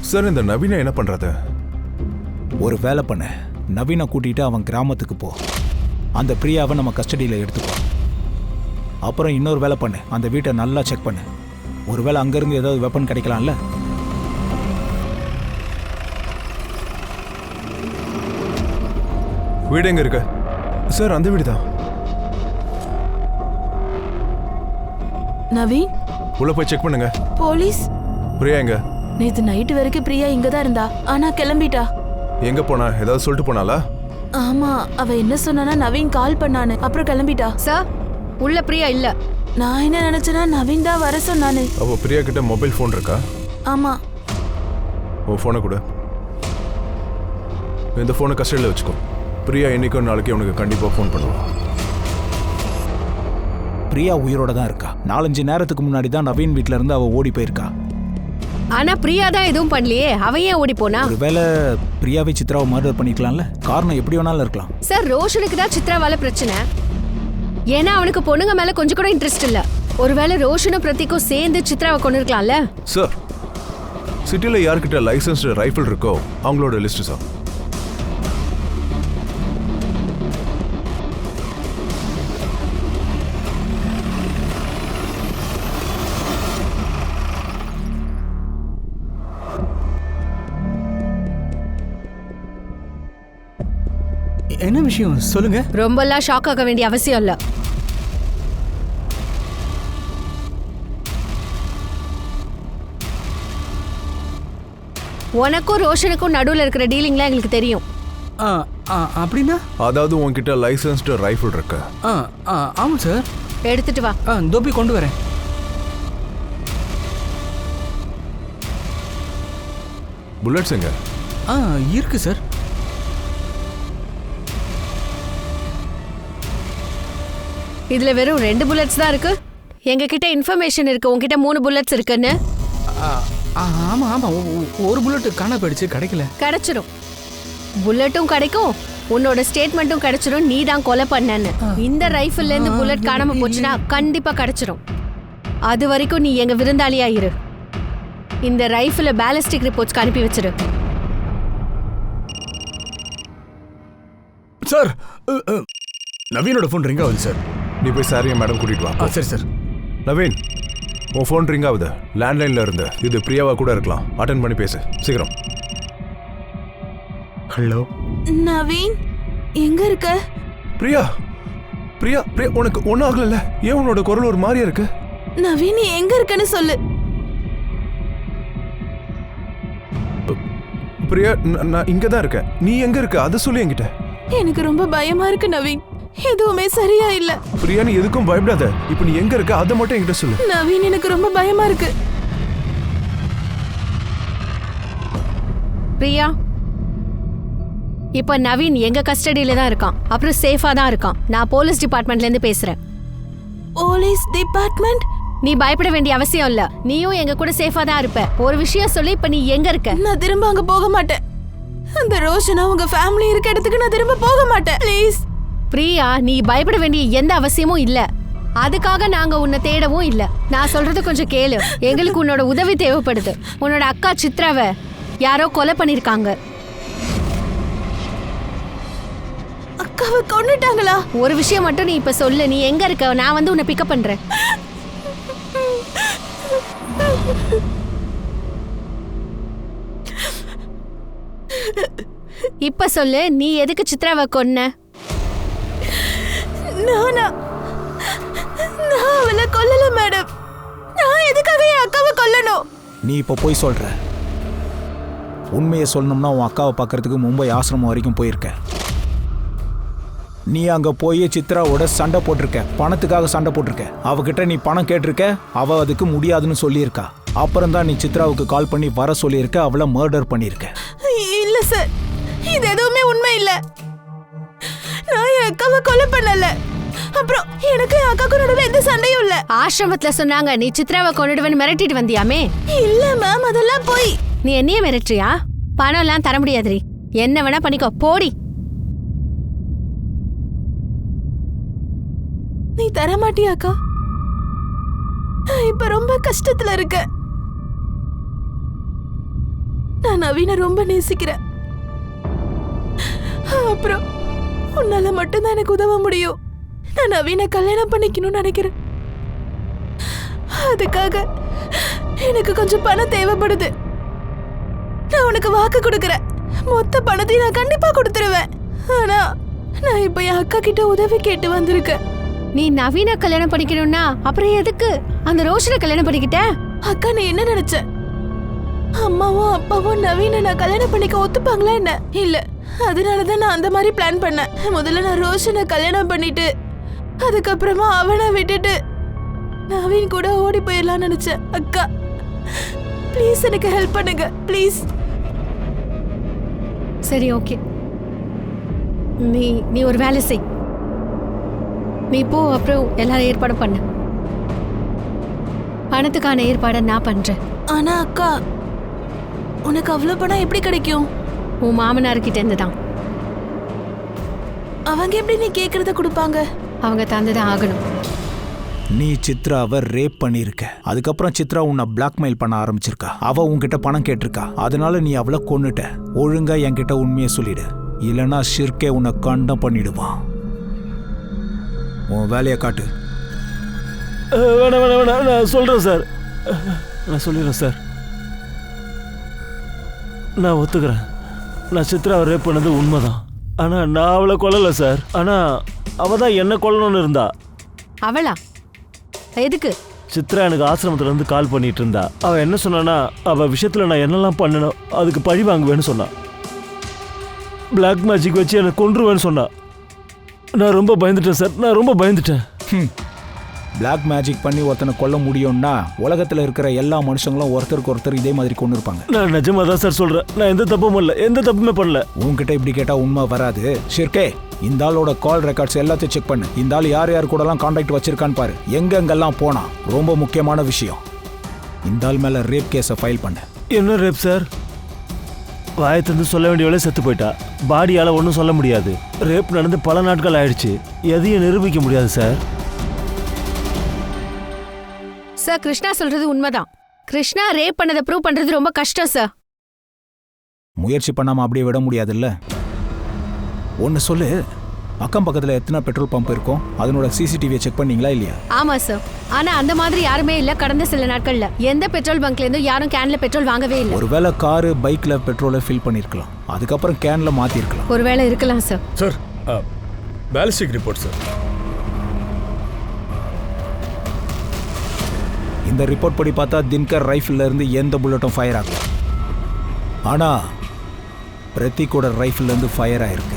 சார், இந்த நவீனை என்ன பண்றது? ஒரு வேலை பண்ண, நவீனை கூட்டிட்டு அவன் கிராமத்துக்கு போ. அந்த பிரியாவை நம்ம கஸ்டடியில் எடுத்துக்கோ. அப்புறம் இன்னொரு வேலை பண்ணு, அந்த வீட்டை நல்லா செக் பண்ணு. ஒருவேளை அங்கிருந்து ஏதாவது வெப்பன் கிடைக்கலாம்ல. வீடு எங்க இருக்கு? சார், அந்த வீடு தான். நவீன், உள்ள போய் செக் பண்ணுங்க. போலீஸ்? பிரியா எங்க? நேத்து நைட்டு வரைக்கும் பிரியா இங்க தான் இருந்தா, ஆனா கிளம்பிட்டா. எங்க போனா? ஏதாவது சொல்லிட்டு போனாலா? ஆமா, அவ என்ன சொன்னானா, நவீன் கால் பண்ணானு, அப்புறம் கிளம்பிட்டா. சார், உள்ள பிரியா இல்ல. நான் என்ன நினைச்சேன்னா நவீன் தான் வர சொன்னானு. அவ பிரியா கிட்ட மொபைல் ஃபோன் இருக்கா? ஆமா. உன் ஃபோனை கொடு. இந்த ஃபோனை கஸ்டடியில் வச்சுக்கோ. பிரியா இன்னைக்கோ நாளைக்கு உனக்கு கண்டிப்பா ஃபோன் பண்ணுவான். பிரியா உயிரோட தான் இருக்கா. 4-5 நேரத்துக்கு முன்னாடி தான் நவீன் வீட்ல இருந்து அவ ஓடி போயிருக்கா. ஆனா பிரியா தான் எதுவும் பண்ணலையே, அவ ஏன் ஓடி போனா? ஒருவேளை பிரியாவை சித்ராவை மர்டர் பண்ணிக்கலாம்ல. காரணம் எப்படி வேணாலும் இருக்கலாம். சார், ரோஷனுக்கு தான் சித்ராவால பிரச்சனை. ஏன்னா அவனுக்கு பொண்ணுங்க மேல கொஞ்சம் கூட இன்ட்ரெஸ்ட் இல்ல. ஒருவேளை ரோஷனும் பிரதீக்கும் சேர்ந்து சித்ராவை கொண்டு இருக்கலாம்ல. சார், சிட்டில யார்கிட்ட லைசன்ஸ்டு ரைஃபிள் இருக்கோ அவங்களோட லிஸ்ட் சார். என்ன விஷயம் சொல்லுங்க. ரொம்பலாம் ஷாக் ஆக வேண்டிய அவசியம் இல்ல. உனக்கும் ரோஷனுக்கும் நடுவுல இருக்கிற டீலிங்லாம் எங்களுக்கு தெரியும். அப்படின்னா? அதாவது உன்கிட்ட லைசன்ஸ்டு ரைஃபிள் இருக்கு? ஆமாம் சார். எடுத்துட்டு வா. தோப்பி கொண்டு வரேன். புல்லட்ஸ் எங்க? இருக்கு சார். இதுல வெறும் 2 புல்லட்ஸ் தான் இருக்கு. எங்க கிட்ட இன்ஃபர்மேஷன் இருக்கு உங்ககிட்ட 3 புல்லட்ஸ் இருக்குன்னு. ஆமா ஆமா, ஒரு புல்லட் காண போயிடுச்சு, கிடைக்கல. கிடைச்சிரும். புல்லட்டும் கிடைக்கும், உன்னோட ஸ்டேட்மெண்ட்டும் கிடைச்சிரும் நீ தான் கொலை பண்ணன்னு. இந்த ரைஃபிள்ல இருந்து புல்லட் காணாம போச்சுன்னா கண்டிப்பா கிடைச்சிரும். அது வரைக்கும் நீ எங்க விருந்தாளியா இரு. இந்த ரைஃபிள பேலிஸ்டிக் ரிப்போர்ட்ஸ்க்கு அனுப்பி வச்சிரு. சார் நவீனோட ஃபோன் ரிங் ஆகுது சார். நீ போய் சாரியா மேடம் கூட்டிட்டு வா. சரி சார். நவீன், உன் ஃபோன் ரிங் ஆகுது. லேண்ட்லைன்ல இருந்து. இது பிரியாவா கூட இருக்கலாம். அட்டென்ட் பண்ணி பேசு சீக்கிரம். ஹலோ நவீன், எங்க இருக்க? பிரியா பிரியா பிரியா, உனக்கு ஒன்றும் ஆகல? ஏன் உன்னோட குரல் ஒரு மாதிரியா இருக்கு? நவீன், நீ எங்க இருக்கன்னு சொல்லு. பிரியா, நான் இங்க தான் இருக்கேன். நீ எங்க இருக்க அதை சொல்லு என்கிட்ட. எனக்கு ரொம்ப பயமா இருக்கு நவீன். எதுவுமே சரியா இல்ல. பிரியா, நீ எதுக்கும் பயப்படாத. இப்போ நீ எங்க இருக்க அதை மட்டும் என்கிட்ட சொல்லு. நவீன், எனக்கு ரொம்ப பயமா இருக்கு. பிரியா, இப்ப நவீன் எங்க கஸ்டடியில தான் இருக்கான். அப்புறம் சேஃபா தான் இருக்கான். நான் போலீஸ் டிபார்ட்மெண்ட்ல இருந்து பேசுறேன். Police department? நீ பயப்பட வேண்டிய அவசியம் இல்ல. நீயும் எங்க கூட சேஃபா தான் இருப்ப. ஒரு விஷயம் சொல்லி, இப்ப நீ எங்க இருக்க? நான் திரும்ப அங்க போக மாட்டேன். அந்த ரோஷனா உங்க ஃபேமிலி இருக்க இடத்துக்கு நான் திரும்ப போக மாட்டேன். ப்ளீஸ். பிரியா, நீ பயப்பட வேண்டிய எந்த அவசியமும் இல்ல. அதுக்காக நாங்க உன்னை தேடவும் இல்ல. நான் சொல்றது கொஞ்சம் கேளு. எங்களுக்கு உன்னோட உதவி தேவைப்படுது. உன்னோட அக்கா சித்ராவை யாரோ கொலை பண்ணிருக்காங்க. அக்காவை கொன்னுட்டாங்களா? ஒரு விஷயம் மட்டும் நீ இப்ப சொல்லு. நீ எங்க இருக்க? நான் வந்து உன்னை பிக்கப் பண்றேன். இப்ப சொல்லு, நீ எதுக்கு சித்ராவை கொன்ன? நான் அவளை கொல்லல மேடம். நான் எதுக்காக என் அக்காவை கொல்லணும்? நீ இப்போ போய் சொல்ற. உண்மையை சொல்லணும்னா உன் அக்காவை பார்க்கறதுக்கு மும்பை ஆசிரமம் வரைக்கும் போயிருக்க. நீ அங்க போய் சித்ராவோட சண்டை போட்டிருக்க. பணத்துக்காக சண்டை போட்டிருக்க. அவகிட்ட நீ பணம் கேட்டிருக்க. அவ அதுக்கு முடியாதுன்னு சொல்லியிருக்கா. அப்புறம் தான் நீ சித்ராவுக்கு கால் பண்ணி வர சொல்லியிருக்க. அவளை மர்டர் பண்ணியிருக்க. இல்ல சார், இது எதுவுமே உண்மை இல்ல. நான் என் அக்காவை கொலை பண்ணல. அப்புறம் எனக்கு என் அக்காவுக்கு நடுவில் எந்த சண்டையும் இல்ல. ஆசிரமத்துல சொன்னாங்க நீ சித்ராவை கொன்னுடுவேன்னு மிரட்டிட்டு வந்தியாமே. இல்ல மேம், அதெல்லாம் போய். நீ என்னையே மிரட்டுறியா? பணம் எல்லாம் தர முடியாதுரி. என்ன வேணா பண்ணிக்கோ, போடி. நீ தர மாட்டியாக்கா? இப்ப ரொம்ப கஷ்டத்துல இருக்க. நான் நவீனை ரொம்ப நேசிக்கிறேன். அப்புறம் உன்னால மட்டும்தான் எனக்கு உதவ முடியும். நான் நவீனை கல்யாணம் பண்ணிக்கணும்னு நினைக்கிறேன். அதுக்காக எனக்கு கொஞ்சம் பணம் தேவைப்படுது. நான் உனக்கு வாக்கு கொடுக்கறேன். மொத்த பணத்தையும் நான் கண்டிப்பா கொடுத்துருவேன். ஆனா நான் இப்ப என் அக்கா கிட்ட உதவி கேட்டு வந்திருக்கேன். நீ நவீன கல்யாணம் பண்ணிக்கணும்னா அப்புறம் எதுக்கு அந்த ரோஷனை கல்யாணம் பண்ணிக்கிட்ட? அக்கா, நீ என்ன நினைச்ச? அம்மாவும் அப்பாவும் நவீன நான் கல்யாணம் பண்ணிக்க ஒத்துப்பாங்களா என்ன? இல்ல. அதனாலதான் நான் அந்த மாதிரி பிளான் பண்ணேன். முதல்ல நான் ரோஷனை கல்யாணம் பண்ணிட்டு அதுக்கப்புறமா அவனை விட்டுட்டு நவீன் கூட ஓடி போயிடலாம்னு நினைச்சேன். அக்கா, ப்ளீஸ் எனக்கு ஹெல்ப் பண்ணுங்க ப்ளீஸ். சரி, ஓகே. நீ ஒரு வேலை செய். நீ போ, அப்புறம் எல்லாரும் ஏற்பாடு பண்ணு. பணத்துக்கான ஏற்பாடை நான் பண்றேன். ஆனா அக்கா, உனக்கு அவ்வளவு பணம் எப்படி கிடைக்கும்? உன் மாமனார்கிட்ட இருந்து தான். அவங்க எப்படி நீ கேக்குறத கொடுப்பாங்க? அவங்க தந்துதான் ஆகணும். நீ சித்ராவை ரேப் பண்ணியிருக்க. அதுக்கப்புறம் சித்ரா உன்னை பிளாக்மெயில் பண்ண ஆரம்பிச்சிருக்கா. அவ உன்கிட்ட பணம் கேட்டிருக்கா. அதனால நீ அவளை கொன்னுட்ட. ஒழுங்கா என்கிட்ட உண்மையை சொல்லிடு. இல்லைன்னா ஷிர்கே உன்னை கண்டம் பண்ணிடுவான். உன் வேலையை காட்டு. வேணாம் வேணாம் வேணாம், நான் சொல்கிறேன் சார். நான் சொல்லிடுறேன் சார். நான் ஒத்துக்கிறேன். நான் சித்ராவை ரேப் பண்ணது உண்மைதான். ஆனால் நான் அவளை கொல்லலை சார். ஆனால் அவள் தான் என்ன கொல்லணும்னு இருந்தா. அவளா? எதுக்கு? சித்ரா எனக்கு ஆசிரமத்துலேருந்து கால் பண்ணிட்டு இருந்தா. அவள் என்ன சொன்னான்னா, அவள் விஷயத்தில் நான் என்னெல்லாம் பண்ணணும் அதுக்கு பழி வாங்குவேன்னு சொன்னான். பிளாக் மேஜிக் வச்சு என்னை கொன்றுவேன்னு சொன்னா. நான் ரொம்ப பயந்துட்டேன் சார். நான் ரொம்ப பயந்துட்டேன். பிளாக் மேஜிக் பண்ணி ஒருத்தனை கொல்ல முடியும்னா உலகத்தில் இருக்கிற எல்லா மனுஷங்களும் ஒருத்தருக்கு ஒருத்தர் இதே மாதிரி கொண்டு இருப்பாங்க. நான் நிஜமா தான் சார் சொல்கிறேன். நான் எந்த தப்பும் பண்ணல, எந்த தப்புமே பண்ணல. உன்கிட்ட இப்படி கேட்டால் உண்மை வராது. ஷிர்கே, இந்த ஆளோட கால் ரெக்கார்ட்ஸ் எல்லாத்தையும் செக் பண்ணு. இந்த ஆள் யார் யார் கூடலாம் கான்டாக்ட் வச்சிருக்கான்னு பாரு. எங்கெங்கெல்லாம் போனா. ரொம்ப முக்கியமான விஷயம், இந்த ஆள் மேலே ரேப் கேஸை ஃபைல் பண்ணு. என்ன ரேப் சார்? வாயத்திலிருந்து சொல்ல வேண்டியவளே செத்து போயிட்டா. பாடியால் ஒன்றும் சொல்ல முடியாது. ரேப் நடந்து பல நாட்கள் ஆயிடுச்சு. எதையும் நிரூபிக்க முடியாது சார். சார் கிருஷ்ணா சொல்றது உண்மைதான். கிருஷ்ணா ரேப் பண்ணதை ப்ரூவ் பண்றது ரொம்ப கஷ்டம் சார். முயற்சி பண்ணாம அப்படியே விட முடியாதுல்ல. ஒன்னு சொல்லு, அக்கம் பக்கத்துல எத்தனை பெட்ரோல் பம்ப் இருக்கும்? அதனோட சிசிடிவியை செக் பண்ணீங்களா இல்லையா? ஆமா சார். ஆனா அந்த மாதிரி யாருமே இல்ல. கடந்த சில நாட்கள்ல எந்த பெட்ரோல் பங்க்ல இருந்தும் யாரும் கேன்ல பெட்ரோல் வாங்கவே இல்ல. ஒருவேளை காரு பைக்ல பெட்ரோலை ஃபில் பண்ணிருக்கலாம், அதுக்கப்புறம் கேன்ல மாத்தி இருக்கலாம். ஒருவேளை இருக்கலாம் sir. Sir ballistic report sir. இந்த ரிப்போர்ட் படி பார்த்தா தின்கர் ரைஃபிள்ல இருந்து எந்த புல்லட்டும் ஃபயர் ஆகல. ஆனா பிரதீக்கோட ரைஃபிள்ல இருந்து ஃபயர் ஆயிருக்கு.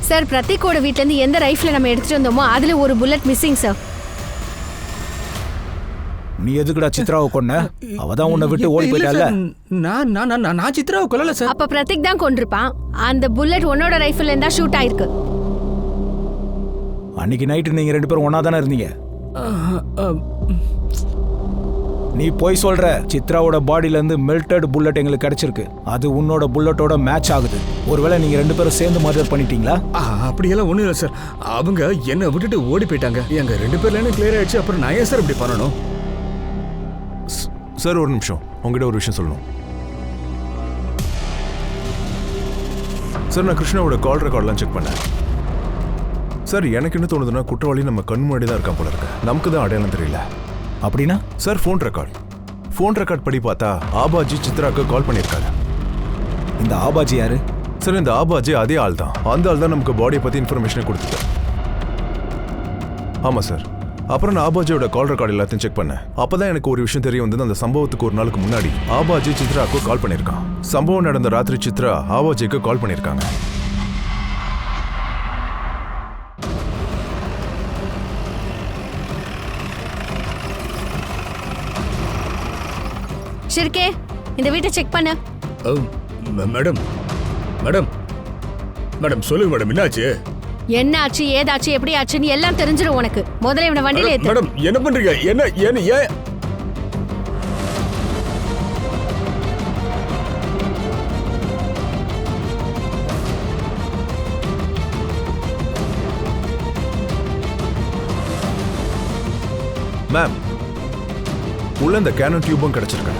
சார் பிரதீக்கோட வீட்ல இருந்து எந்த ரைஃபிளை நம்ம எடுத்துட்டு வந்தோமோ அதுல ஒரு புல்லட் மிஸ்ஸிங் சார். நீ எதுக்குடா சித்ராவை கொன்ன? அவதான் உன்னை விட்டு ஓடி போயிட்டால. நான் சித்ராவை கொல்லல சார். அப்ப பிரதீக் தான் கொண்டிருப்பான். அந்த புல்லட் உன்னோட ரைஃபிள்ல இருந்தா ஷூட் ஆயிருக்கு. அன்னைக்கு நைட்டு நீங்க 2 பேரும் ஒன்னா தானே இருந்தீங்க. நீ போய் சொல்ற. சித்ராவோட பாடியில இருந்து மெல்டட் புல்லட் எங்களுக்கு கிடைச்சிருக்கு. அது உன்னோட புல்லட்டோட மேட்ச் ஆகுது. ஒருவேளை நீங்க 2 பேரும் சேர்ந்து மர்டர் பண்ணிட்டீங்களா? அப்படியெல்லாம் ஒண்ணும் இல்லை சார். அவங்க என்ன விட்டுட்டு ஓடி போயிட்டாங்க. எங்க 2 பேர்ல கிளியர் ஆயிடுச்சு. அப்புறம் நான் ஏன் சார் இப்படி பண்ணணும்? சார் ஒரு நிமிஷம், உங்ககிட்ட ஒரு விஷயம் சொல்லணும் சார். நான் கிருஷ்ணாவோட கால் ரெக்கார்ட்லாம் செக் பண்ணேன் சார். எனக்கு என்ன தோணுதுன்னா குற்றவாளி நம்ம கண் முன்னாடி தான் இருக்கான் போல இருக்கு. நமக்கு தான் அடையாளம் தெரியல. அப்படின்னா சார் ஃபோன் ரெக்கார்ட் படி பார்த்தா ஆபாஜி சித்ராக்கு கால் பண்ணியிருக்காரு. இந்த ஆபாஜி யாரு சார்? இந்த ஆபாஜி அதே ஆள் தான். அந்த ஆள் தான் நமக்கு பாடியை பத்தி இன்ஃபர்மேஷனை கொடுத்துட்டார். ஆமா சார். அப்புறம் நான் ஆபாஜியோட கால் ரெக்கார்ட் எல்லாத்தையும் செக் பண்ணேன். அப்பதான் எனக்கு ஒரு விஷயம் தெரிய வந்தது. அந்த சம்பவத்துக்கு ஒரு நாளுக்கு முன்னாடி ஆபாஜி சித்ராக்கு கால் பண்ணியிருக்கான். சம்பவம் நடந்த ராத்திரி சித்ரா ஆபாஜிக்கு கால் பண்ணியிருக்காங்க. ஷிர்கே, இந்த வீட்டை செக் பண்ணு. மேடம் மேடம் மேடம் சொல்லுங்க மேடம், என்னாச்சு? என்ன ஆச்சு, ஏதாச்சு, எப்படி ஆச்சுன்னு எல்லாம் தெரிஞ்சிடும் உனக்கு. முதல்ல இவனை வண்டியில ஏத்து. மேடம் என்ன பண்றீங்க? என்ன என்ன ஏன்? மேம், உள்ள இந்த கேனன் டியூபும் கிடைச்சிருக்கு.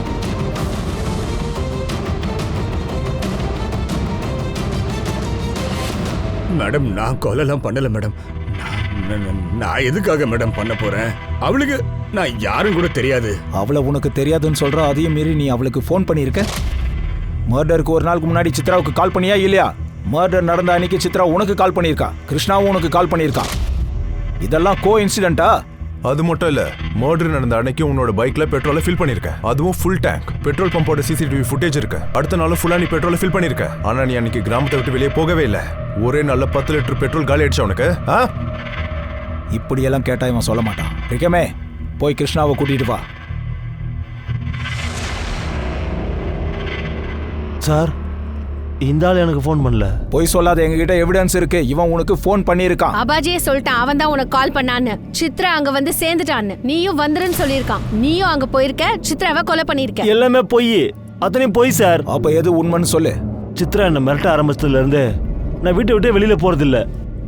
மேடம் நான் கொலைலாம் பண்ணல மேடம். நான் எதுக்காக மேடம் பண்ண போறேன்? அவளுக்கு நான் யாரும் கூட தெரியாது. அவளை உனக்கு தெரியாதுன்னு சொல்ற, அதையும் மீறி நீ அவளுக்கு ஃபோன் பண்ணியிருக்க. மர்டருக்கு ஒரு நாளுக்கு முன்னாடி சித்ராவுக்கு கால் பண்ணியா இல்லையா? மர்டர் நடந்த அன்னைக்கு சித்ரா உனக்கு கால் பண்ணியிருக்கா, கிருஷ்ணாவும் உனக்கு கால் பண்ணியிருக்கான். இதெல்லாம் கோ இன்சிடென்ட்டா? அது மட்டும் இல்ல, மர்டர் நடந்த அன்னைக்கு உன்னோட பைக்ல பெட்ரோலை ஃபில் பண்ணிருக்க. அதுவும் ஃபுல் டேங்க். பெட்ரோல் பம்போட சிசிடிவி ஃபுட்டேஜ் இருக்கு. அடுத்த நாளும் ஃபுல்லா நீ பெட்ரோலை ஃபில் பண்ணிருக்க. ஆனா நீ அன்னைக்கு கிராமத்தை விட்டு வெளியே போகவே இல்லை. ஒரே நாள்ல 10 லிட்டர் பெட்ரோல் காலி ஆயிடுச்சு உனக்கு. இப்படியெல்லாம் கேட்டா இவன் சொல்ல மாட்டான். இருக்கமே, போய் கிருஷ்ணாவை கூட்டிட்டு வா. சார், இந்த ஆள் எனக்கு ஃபோன் பண்ணல. போய் சொல்லாத, எங்ககிட்ட எவிடன்ஸ் இருக்கு. இவன் உனக்கு ஃபோன் பண்ணியிருக்கான். அபாஜியே சொல்லிட்டான், அவன் தான் உனக்கு கால் பண்ணான்னு. சித்ரா அங்க வந்து சேர்ந்துட்டான்னு. நீயும் வந்துருன்னு சொல்லியிருக்கான். நீயும் அங்க போயிருக்க, சித்ராவை கொலை பண்ணிருக்க. எல்லாமே பொய். அத்தனையும் பொய் சார். அப்ப எது உண்மைன்னு சொல்லு. சித்ரா என்ன மிரட்ட ஆரம்பிச்சதுல இருந்து நான் வீட்டை விட்டே வெளியில போறது இல்ல.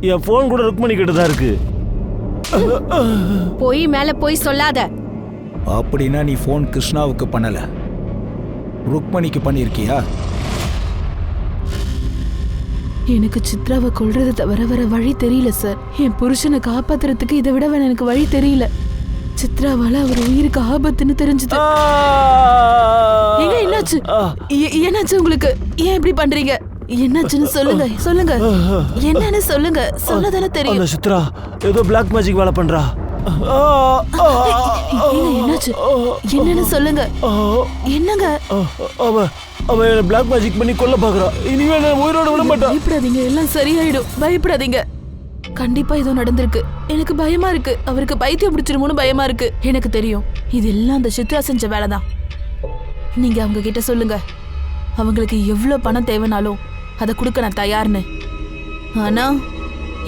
என் போன் கூட ருக்மணி கிட்ட தான் இருக்கு. பொய் மேல பொய் சொல்லாத. அப்படின்னா நீ ஃபோன் கிருஷ்ணாவுக்கு பண்ணல, ருக்மணிக்கு பண்ணிருக்கியா? எனக்கு சித்ராவை கொல்றது தவிர வேற வழி தெரியல சார். என் புருஷனை காப்பாத்துறதுக்கு இதை விட வேற எனக்கு வழி தெரியல. சித்ராவால அவர் உயிருக்கு ஆபத்துன்னு தெரிஞ்சது. என்னாச்சு? என்னாச்சு உங்களுக்கு? ஏன் இப்படி பண்றீங்க? என்னாச்சுன்னு சொல்லுங்க, சொல்லுங்க. என்னன்னு சொல்லுங்க, சொல்லதானே தெரியும். அந்த சித்ரா ஏதோ பிளாக் மேஜிக் வேலை பண்றா. என்னாச்சு? என்னன்னு சொல்லுங்க. என்னங்க? அவ பிளாக் மேஜிக் பண்ணி கொல்ல பாக்குறா. இனிமே நான் உயிரோட விட மாட்டேன். பயப்படாதீங்க, எல்லாம் சரியாயிடும். பயப்படாதீங்க. கண்டிப்பா ஏதோ நடந்திருக்கு. எனக்கு பயமா இருக்கு. அவருக்கு பைத்தியம் பிடிச்சிருமோன்னு பயமா இருக்கு. எனக்கு தெரியும் இது எல்லாம் அந்த சித்ரா செஞ்ச வேலைதான். நீங்க அவங்க கிட்ட சொல்லுங்க, அவங்களுக்கு எவ்வளவு பணம் தேவைனாலும் அதை கொடுக்க நான் தயார்னு. ஆனா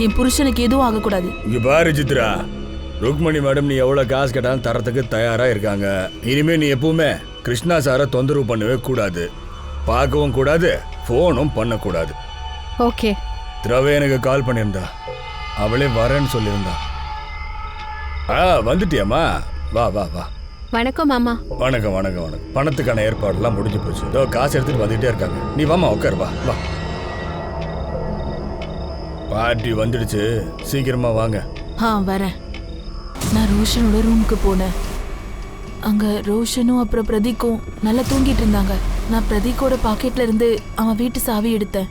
என் புருஷனுக்கு எதுவும் ஆகக்கூடாது. இங்க பாரு சித்ரா, ருக்மணி மேடம் நீ எவ்வளவு காசு கேட்டாலும் தரத்துக்கு தயாரா இருக்காங்க. இனிமே நீ எப்பவுமே கிருஷ்ணா சாரை தொந்தரவு பண்ணவே கூடாது. பார்க்கவும் கூடாது, ஃபோனும் பண்ணக்கூடாது. ஓகே. திரவே எனக்கு கால் பண்ணியிருந்தா, அவளே வரேன்னு சொல்லியிருந்தா. வந்துட்டியாம்மா? வா வா வா. வணக்கம் மாமா. வணக்கம் வணக்கம் வணக்கம். பணத்துக்கான ஏற்பாடுலாம் முடிஞ்சு போச்சு. இதோ காசு எடுத்துட்டு வந்துட்டே இருக்காங்க. நீ வாமா, உட்கார், வா வா. பார்ட்டி வந்துடுச்சு, சீக்கிரமா வாங்க. வரேன். நான் ரோஷனோட ரூமுக்கு போனேன். அங்க ரோஷனும் அப்புறம் பிரதீக்கும் நல்லா தூங்கிட்டு இருந்தாங்க. நான் பிரதீக்கோட பாக்கெட்ல இருந்து அவன் வீட்டு சாவி எடுத்தேன்.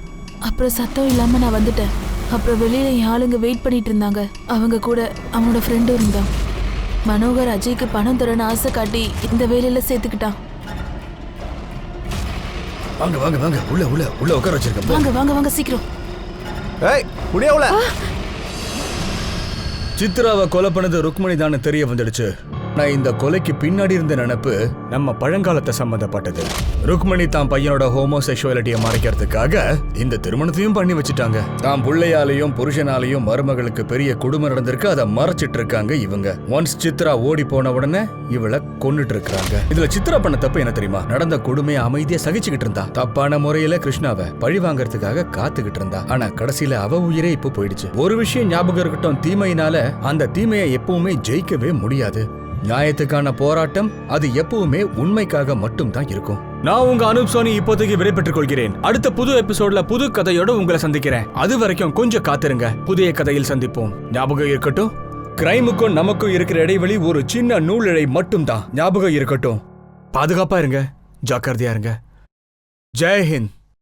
அப்புறம் சத்தம் இல்லாம நான் வந்துட்டேன். அப்புறம் வெளியில என் ஆளுங்க வெயிட் பண்ணிட்டு இருந்தாங்க. அவங்க கூட அவனோட ஃப்ரெண்டும் இருந்தான். மனோகர் அஜய்க்கு பணம் தரன்னு ஆசை காட்டி இந்த வேலையில சேர்த்துக்கிட்டான். வாங்க வாங்க வாங்க, உள்ள உள்ள உள்ள உட்கார வச்சிருக்கேன். வாங்க வாங்க வாங்க சீக்கிரம். ஏய் முடியல. சித்ராவை கொலை பண்ணது ருக்மணி தான் தெரிய வந்துடுச்சு. நான் இந்த கொலைக்கு பின்னாடி இருந்த நினைப்பு நம்ம பழங்காலத்தை சம்பந்தப்பட்டது. ருக்மணி தான் பையனோட ஹோமோசெக்சுவாலிட்டியை மறைக்கிறதுக்காக இந்த திருமணத்தையும் பண்ணி வச்சுட்டாங்க. தான் பிள்ளையாலையும் புருஷனாலையும் மருமகளுக்கு பெரிய குடும்பம் நடந்திருக்கு, அதை மறைச்சிட்டு இருக்காங்க இவங்க. ஒன்ஸ் சித்ரா ஓடி போன உடனே இவளை கொன்னுட்டு இருக்காங்க. இதுல சித்ரா பண்ண தப்பு என்ன தெரியுமா? நடந்த கொடுமையை அமைதியா சகிச்சுக்கிட்டு இருந்தா. தப்பான முறையில கிருஷ்ணாவை பழி வாங்கறதுக்காக காத்துக்கிட்டு இருந்தா. ஆனா கடைசியில அவ உயிரே இப்ப போயிடுச்சு. ஒரு விஷயம் ஞாபகம் இருக்கட்டும், தீமையினால அந்த தீமையை எப்பவுமே ஜெயிக்கவே முடியாது. நியாயத்துக்கான போராட்டம் அது எப்பவுமே உண்மைக்காக மட்டும் தான் இருக்கும். நான் உங்க அனூப் சோனி இப்போதைக்கு விடைபெற்றுக் கொள்கிறேன். அடுத்த புது எபிசோட்ல புது கதையோட உங்களை சந்திக்கிறேன். அது வரைக்கும் கொஞ்சம் காத்திருங்க, புதிய கதையில் சந்திப்போம். ஞாபகம் இருக்கட்டும், கிரைமுக்கும் நமக்கும் இருக்கிற இடைவெளி ஒரு சின்ன நூலிழை மட்டும் தான். ஞாபகம் இருக்கட்டும். பாதுகாப்பா இருங்க, ஜாக்கிரதையா இருங்க. ஜெய் ஹிந்த்.